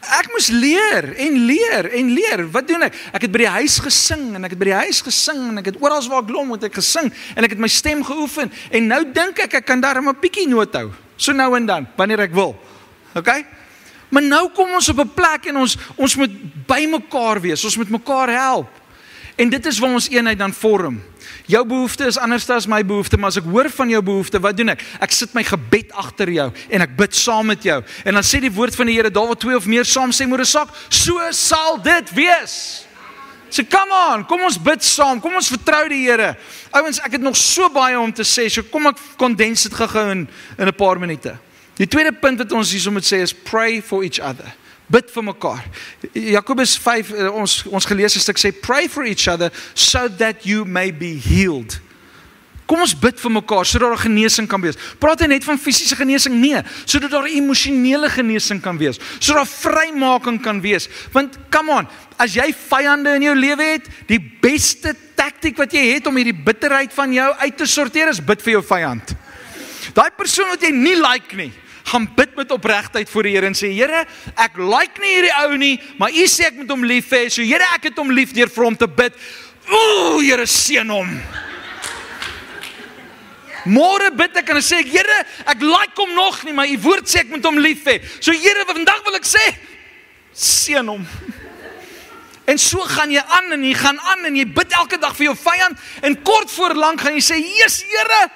ek moes leer en leer en leer. Wat doen ek? Ek het by die huis gesing en ek het by die huis gesing en ek het oral waar ek loop het ek gesing en ek het my stem geoefen en nou dink ek kan daar 'n bietjie noot hou. So nou en dan, wanneer ek wil. Okay? Maar nou kom ons op 'n plek en ons moet by mekaar wees. Ons moet mekaar help. En dit is waar ons eenheid dan vorm. Jou behoefte is anders as my behoefte, maar as ek hoor van jou behoefte, wat doen ek? Ek sit my gebed agter jou en ek bid saam met jou. En dan sê die woord van die Here, daar waar 2 of meer saam sê, moet 'n saak, so sal dit wees. So come on, kom ons bid saam, kom ons vertrou die Here. Ouens, ek het nog so baie om te sê, so kom ek kondens dit gou in 'n paar minute. Die tweede punt wat ons hierso moet sê is pray for each other. Bid vir mekaar. Jakobus 5, ons gelees 'n stuk sê, pray for each other so that you may be healed. Kom ons bid vir mekaar, sodat daar genesing kan wees. Praat hy net van fisiese genesing? Nee, sodat daar emosionele genesing kan wees. Sodat daar vrymaking kan wees. Want, come on, as jy vyande in jou lewe het, die beste taktiek wat jy het om hierdie bitterheid van jou uit te sorteer is, bid vir jou vyand. Daai persoon wat jy nie like nie, gaan bid met opregtheid voor die Here en sê, Here, ek like nie hierdie ou nie, maar U sê ek moet hom lief hê, so Here, ek het hom lief deur vir hom te bid. Here, seën hom. Môre bid ek en sê ek, Here, ek like hom nog nie, maar U woord sê ek moet hom lief hê. So Here, vandag wil ek sê, seën hom. En so gaan jy aan en jy gaan aan en jy bid elke dag vir jou vyand en kort voor lank gaan jy sê, yes, Here,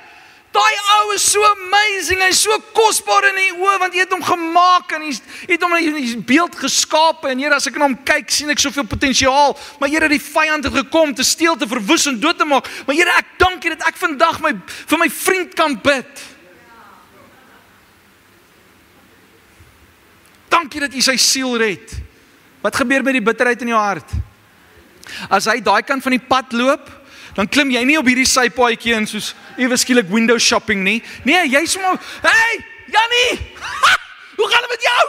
daai ou is so amazing, hy is so kosbaar in die oë, want jy het hom gemaak, en jy het hom in die beeld geskape, en Here, as ek na hom kyk, sien ek soveel potensiaal, maar Here, die vyand het gekom, te steel, te verwoes en dood te maak, maar Here, ek dank U dat ek vandag vir my vriend kan bid. Dank U dat U sy siel red. Wat gebeur met die bitterheid in jou hart? As hy daai kant van die pad loop, dan klim jy nie op hierdie sypaadjie in soos ewe skielik window shopping nie. Nee, jy sê maar, hey, Jannie, hoe gaan dit met jou?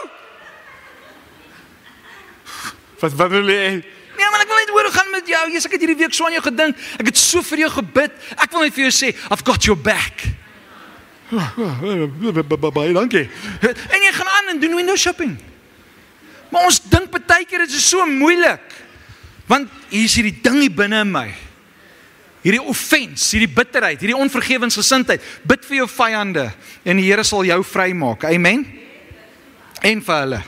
Wat wil jy? Nee, maar ek wil net hoor hoe gaan dit met jou. Ek het hierdie week so aan jou gedink. Ek het so vir jou gebid. Ek wil net vir jou sê, I've got your back. Baie dankie. En jy gaan aan en doen window shopping. Maar ons dink partykeer dit is so moeilik. Want hier is hierdie ding hier binne in my. Hierdie offense, hierdie bitterheid, hierdie onvergewensgesindheid. Bid vir jou vyande en die Here sal jou vrymaak. Amen. En vir hulle.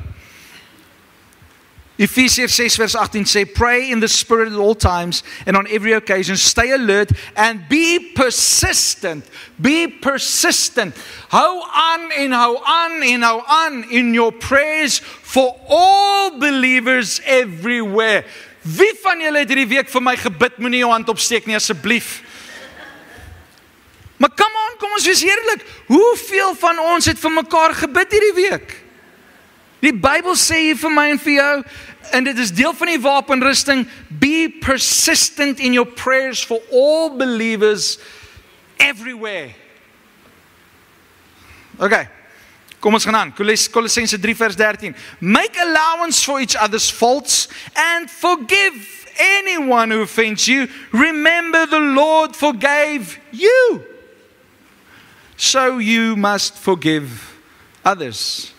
Ephesians 6 verse 18 sê, pray in the Spirit at all times and on every occasion, stay alert and be persistent. Be persistent. Hou aan en hou aan en hou aan in your prayers for all believers everywhere. Wie van julle het hierdie week vir my gebid, moenie jou hand opsteek nie asseblief. Maar come on, kom ons wees eerlik. Hoeveel van ons het vir mekaar gebid hierdie week? Die Bybel sê hier vir my en vir jou, en dit is deel van die wapenrusting, be persistent in your prayers for all believers everywhere. Okay. Kom ons gaan aan, Kolossense 3 vers 13. Make allowance for each other's faults and forgive anyone who offends you. Remember the Lord forgave you. So you must forgive others.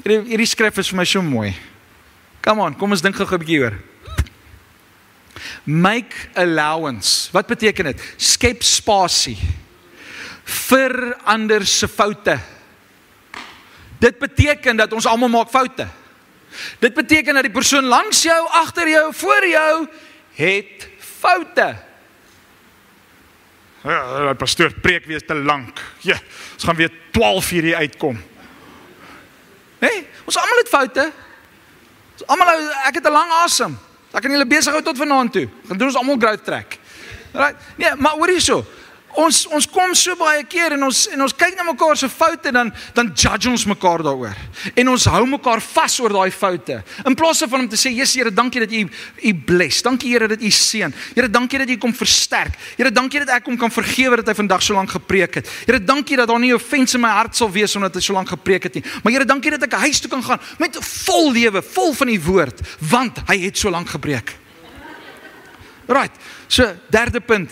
Hierdie skrif is vir my so mooi. Come on, kom ons dink gou 'n bietjie oor. Make allowance. Wat beteken dit? Skep spasie vir ander se foute. Dit beteken dat ons almal maak foute. Dit beteken dat die persoon langs jou, agter jou, voor jou, het foute. Ja, die pastoor preek weer te lank. Ja, ons gaan weer 12 uur hier uitkom. Nee, ons almal het foute. Ek het 'n lang asem. Ek kan julle besig hou tot vanaand toe. Dan doen ons almal growth track. Right? Nee, maar hoor hierso. Ons kom so baie keer en ons kyk na mekaar se foute, dan judge ons mekaar daaroor. En ons hou mekaar vas oor daai foute. In plaas van om te sê, Jesus, Here, dankie dat U bless. Dankie Here dat U seën. Here, dankie dat U kom versterk. Here, dankie dat ek hom kan vergewe dat hy vandag so lank gepreek het. Here, dankie dat daar nie offense in my hart sal wees omdat hy so lank gepreek het nie. Maar Here, dankie dat ek huis toe kan gaan met vol lewe, vol van die woord, want hy het so lank gepreek. Right. So, derde punt.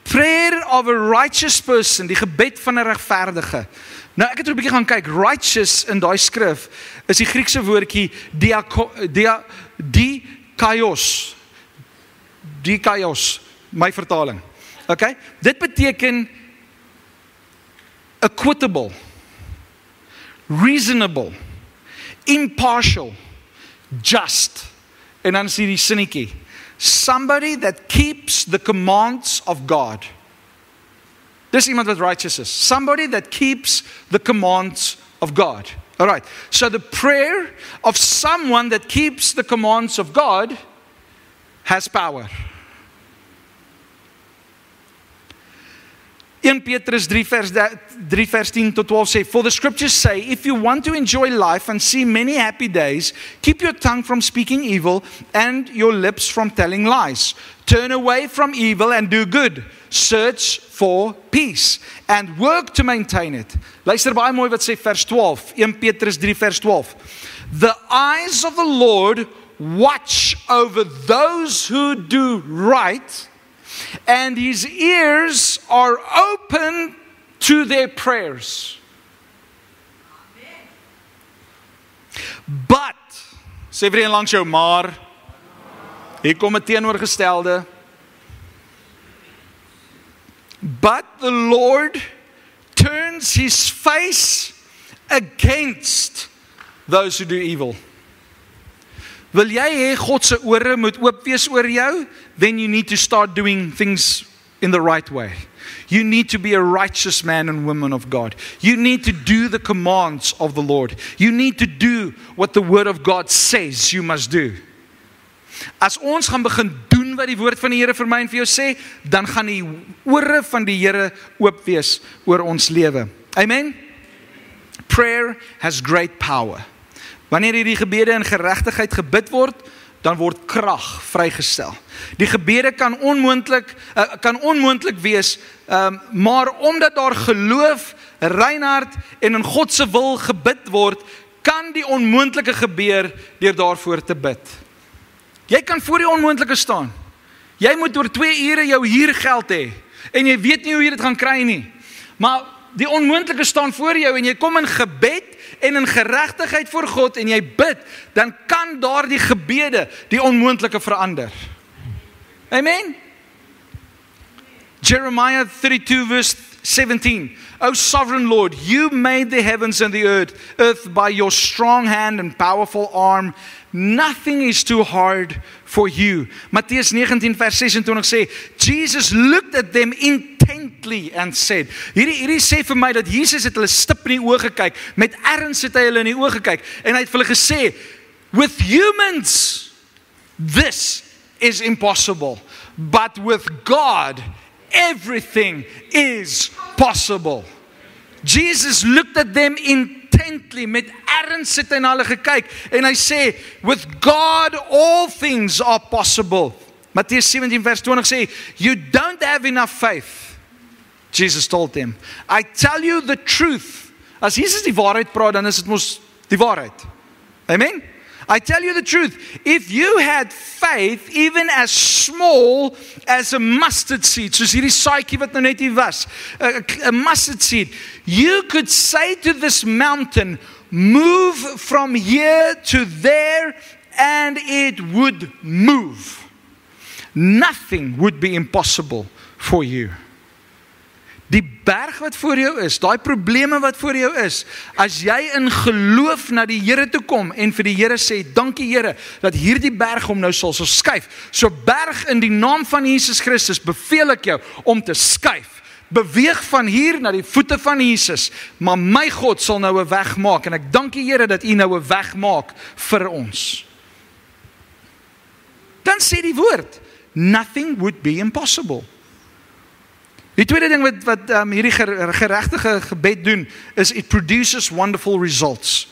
Prayer of a righteous person, die gebed van 'n regverdige. Nou ek het 'n bietjie gaan kyk, righteous in daai skrif is die Griekse woordjie dikaios, my vertaling. Okay? Dit beteken equitable, reasonable, impartial, just. En dan sien die sinnetjie. Somebody that keeps the commands of God. Dis iemand wat righteous is. Somebody that keeps the commands of God. All right. So the prayer of someone that keeps the commands of God has power. 1 Petrus 3 vers 10 tot 12 sê, for the scriptures say, if you want to enjoy life and see many happy days, keep your tongue from speaking evil and your lips from telling lies. Turn away from evil and do good. Search for peace and work to maintain it. Luister baie mooi wat sê vers 12, 1 Petrus 3 vers 12. The eyes of the Lord watch over those who do right, and His ears are open to their prayers. But, sê vir een langs jou, maar, hier kom 'n teenoorgestelde. But the Lord turns His face against those who do evil. Wil jy hê God se ore moet oop wees oor jou? Then you need to start doing things in the right way. You need to be a righteous man and woman of God. You need to do the commands of the Lord. You need to do what the word of God says you must do. As ons gaan begin doen wat die woord van die Here vir my en vir jou sê, dan gaan die ore van die Here oop wees oor ons lewe. Amen? Prayer has great power. Wanneer hierdie gebede in geregtigheid gebid word, dan word krag vrygestel. Die gebede kan onmoontlik wees, maar omdat daar geloof, reinhard en in God se wil gebid word, kan die onmoontlike gebeur deur daarvoor te bid. Jy kan voor die onmoontlike staan. Jy moet oor 2 ure jou huurgeld hê en jy weet nie hoe jy dit gaan kry nie. Maar die onmoontlike staan voor jou en jy kom in gebed en in geregtigheid voor God en jy bid, dan kan daardie gebede die onmoontlike verander. Amen. Jeremiah 32 verse 17. O sovereign Lord, you made the heavens and the earth by your strong hand and powerful arm. Nothing is too hard for you. Mattheus 19 vers 26 sê, Jesus looked at them intently and said, hierdie sê vir my dat Jesus het hulle stip in die oë gekyk, met erns het hy hulle in die oë gekyk, en hy het vir hulle gesê, with humans, this is impossible, but with God, everything is possible. Jesus looked at them intently, met erns het hy na hulle gekyk, en hy sê, with God all things are possible. Mattheus 17 vers 20 sê, you don't have enough faith. Jesus told them, I tell you the truth. As Jesus die waarheid praat, dan is dit mos die waarheid. Amen? I tell you the truth, if you had faith, even as small as a mustard seed, soos hierdie saadjie wat nou net hier was, a mustard seed, you could say to this mountain, move from here to there, and it would move. Nothing would be impossible for you. Die berg wat voor jou is, daai probleme wat voor jou is, as jy in geloof na die Here toe kom en vir die Here sê, dankie Here, dat hierdie berg hom nou sal so skuif. So berg in die naam van Jesus Christus, beveel ek jou om te skuif. Beweeg van hier na die voete van Jesus, maar my God sal nou 'n weg maak, en ek dankie Here dat U nou 'n weg maak vir ons. Dan sê die woord, nothing would be impossible. Die tweede ding wat hierdie geregtige gebed doen, is it produces wonderful results.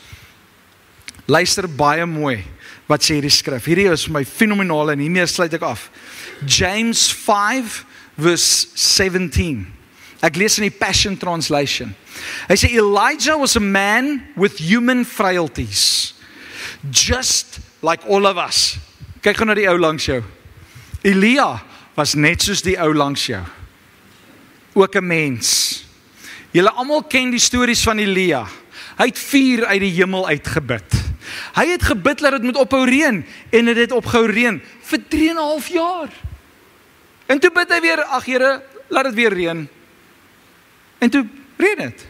Luister baie mooi wat sê hierdie skrif. Hierdie is my fenomenaal en hiermee sluit ek af. James 5 verse 17. Ek lees in die Passion Translation. Hy sê, Elijah was a man with human frailties, just like all of us. Kyk gou na die ou langs jou. Elia was net soos die ou langs jou. Ook 'n mens. Julle almal ken die stories van Elia. Hy het vuur uit die hemel uitgebid. Hy het gebid dat dit moet ophou reën, en dit het opgehou reën vir 3,5 jaar. En toe bid hy weer, ag Here, laat dit weer reën. En toe reën dit.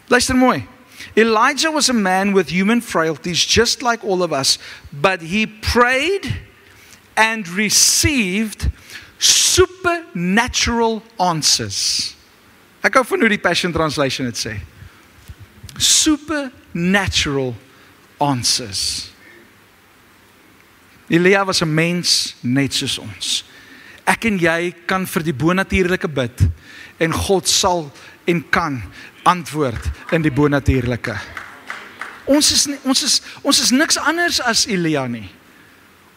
Luister mooi. Elijah was a man with human frailties, just like all of us, but he prayed and received supernatural answers. Ek hou van hoe die Passion Translation het sê. Supernatural answers. Elia was 'n mens net soos ons. Ek en jy kan vir die bonatuurlike bid, en God sal en kan antwoord in die bonatuurlike. Ons is niks anders as Elia nie.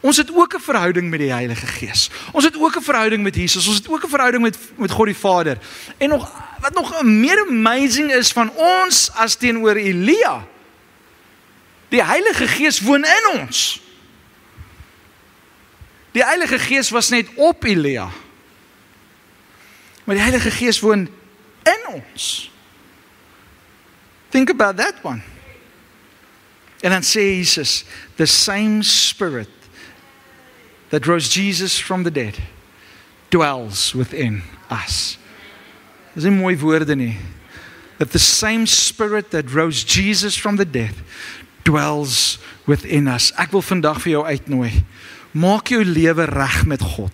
Ons het ook 'n verhouding met die Heilige Gees. Ons het ook 'n verhouding met Jesus. Ons het ook 'n verhouding met God die Vader. En wat nog meer amazing is van ons as teenoor Elia, die Heilige Gees woon in ons. Die Heilige Gees was net op Elia, maar die Heilige Gees woon in ons. Think about that one. En dan sê Jesus, the same Spirit that rose Jesus from the dead dwells within us. Dis nie mooi woorde nie. That the same Spirit that rose Jesus from the dead dwells within us. Ek wil vandag vir jou uitnooi. Maak jou lewe reg met God.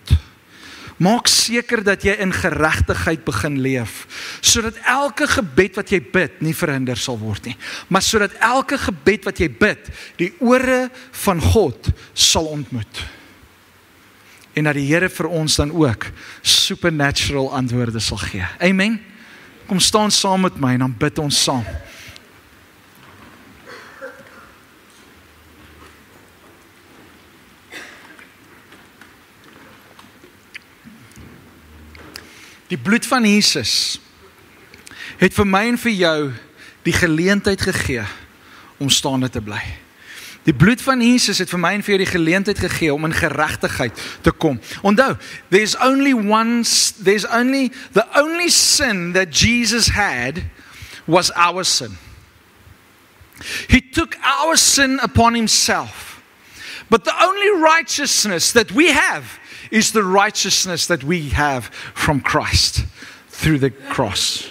Maak seker dat jy in geregtigheid begin leef, sodat elke gebed wat jy bid nie verhinder sal word nie, maar sodat elke gebed wat jy bid, die ore van God sal ontmoet. En dat die Here vir ons dan ook supernatural antwoorde sal gee. Amen. Kom staan saam met my en dan bid ons saam. Die bloed van Jesus het vir my en vir jou die geleentheid gegee om staande te bly. Die bloed van Jesus het vir my en vir jou die geleentheid gegee om in geregtigheid te kom. Onthou, the only sin that Jesus had was our sin. He took our sin upon himself. But the only righteousness that we have is the righteousness that we have from Christ through the cross.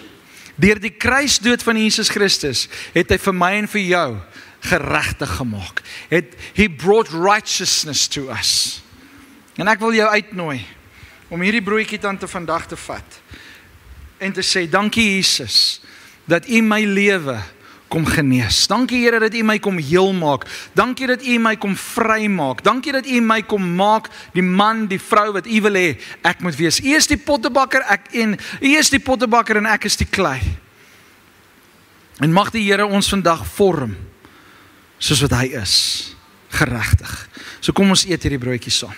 Deur die kruisdood van Jesus Christus het hy vir my en vir jou geregtig gemaak. He brought righteousness to us. En ek wil jou uitnooi om hierdie broodjie dan te vandag te vat en te sê, dankie Jesus, dat U my lewe kom genees. Dankie Here dat U my kom heel maak. Dankie dat U my kom vry maak. Dankie dat U my kom maak die man, die vrou wat U wil hê ek moet wees. U is die pottebakker, U is die pottebakker en ek is die klei. En mag die Here ons vandag vorm soos wat hy is, geregtig. So kom ons eet hierdie broodjie saam.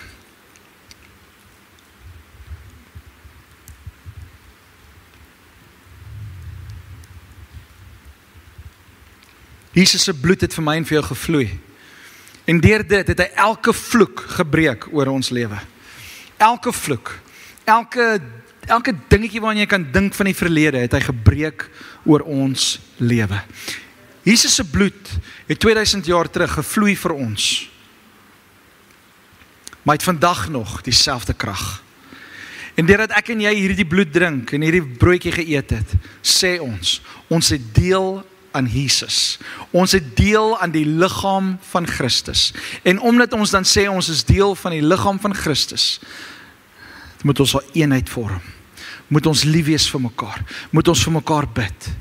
Jesus se bloed het vir my en vir jou gevloei. En deur dit het hy elke vloek gebreek oor ons lewe. Elke vloek, elke dingetjie waaraan jy kan dink van die verlede, het hy gebreek oor ons lewe. Jesus se bloed het 2000 jaar terug gevloei vir ons. Maar hy het vandag nog dieselfde krag. En deurdat ek en jy hierdie bloed drink en hierdie broodjie geëet het, sê ons het deel aan Jesus. Ons het deel aan die liggaam van Christus. En omdat ons dan sê ons is deel van die liggaam van Christus, moet ons 'n eenheid vorm. Moet ons lief wees vir mekaar. Moet ons vir mekaar bid.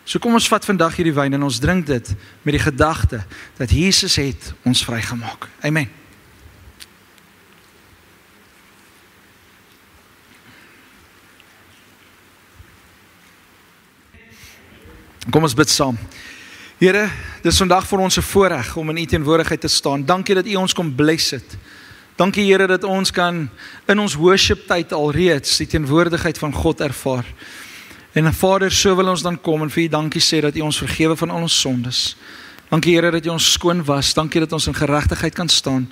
So kom ons vat vandag hierdie wyn en ons drink dit met die gedagte dat Jesus het ons vrygemaak. Amen. Kom ons bid saam. Here, dis vandag vir ons 'n voorreg om in U teenwoordigheid te staan. Dankie dat U ons kom bless het. Dankie Here dat ons kan in ons worship tyd alreeds die teenwoordigheid van God ervaar. En Vader, so wil ons dan kom en vir U dankie sê dat U ons vergewe van al ons sondes. Dankie Here dat U ons skoon was. Dankie dat ons in geregtigheid kan staan.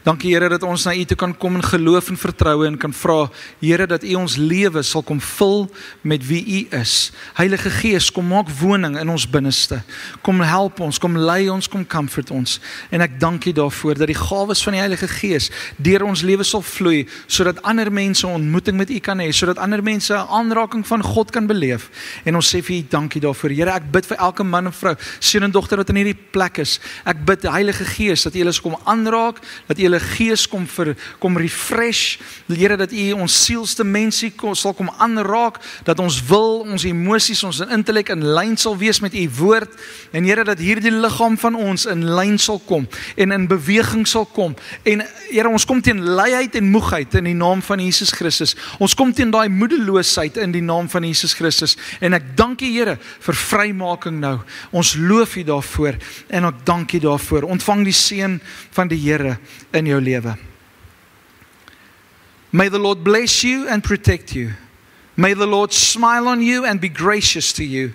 Dankie Here dat ons na U toe kan kom in geloof en vertroue en kan vra, Here, dat U ons lewe sal kom vul met wie U is. Heilige Gees, kom maak woning in ons binneste. Kom help ons, kom lei ons, kom comfort ons. En ek dank U daarvoor dat die gawes van die Heilige Gees deur ons lewe sal vloei, sodat ander mense 'n ontmoeting met U kan hê, sodat ander mense 'n aanraking van God kan beleef. En ons sê vir U dankie daarvoor. Here, ek bid vir elke man en vrou, seun en dogter wat in hierdie plek is. Ek bid die Heilige Gees dat U hulle kom aanraak, dat U Gees kom refresh, Here, dat U ons sielste mensie sal kom aanraak, dat ons wil, ons emosies, ons intellek in lyn sal wees met U woord, en Here, dat hierdie liggaam van ons in lyn sal kom, en in beweging sal kom, en Here, ons kom teen luiheid en moegheid in die naam van Jesus Christus, ons kom teen daai moedeloosheid in die naam van Jesus Christus, en ek dank U Here vir vrymaking nou, ons loof U daarvoor, en ek dank U daarvoor, ontvang die seën van die Here in jou lewe. May the Lord bless you and protect you. May the Lord smile on you and be gracious to you.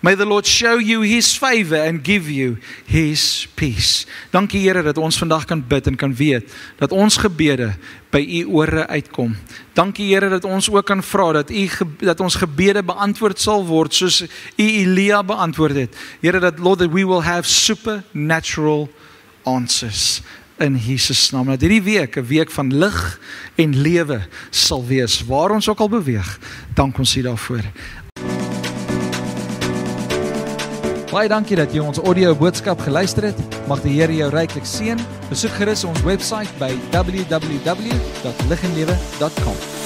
May the Lord show you His favor and give you His peace. Dankie Here dat ons vandag kan bid en kan weet dat ons gebede by U ore uitkom. Dankie Here dat ons ook kan vra dat ons gebede beantwoord sal word soos U Elia beantwoord het. Here, that Lord, that we will have supernatural answers. In Jesus naam, dat hierdie week 'n week van lig en lewe sal wees, waar ons ook al beweeg. Dank ons U daarvoor. Baie dankie dat jy ons audio boodskap geluister het. Mag die Here jou ryklik seën. Besoek gerus ons webwerf by www.ligenlewe.com.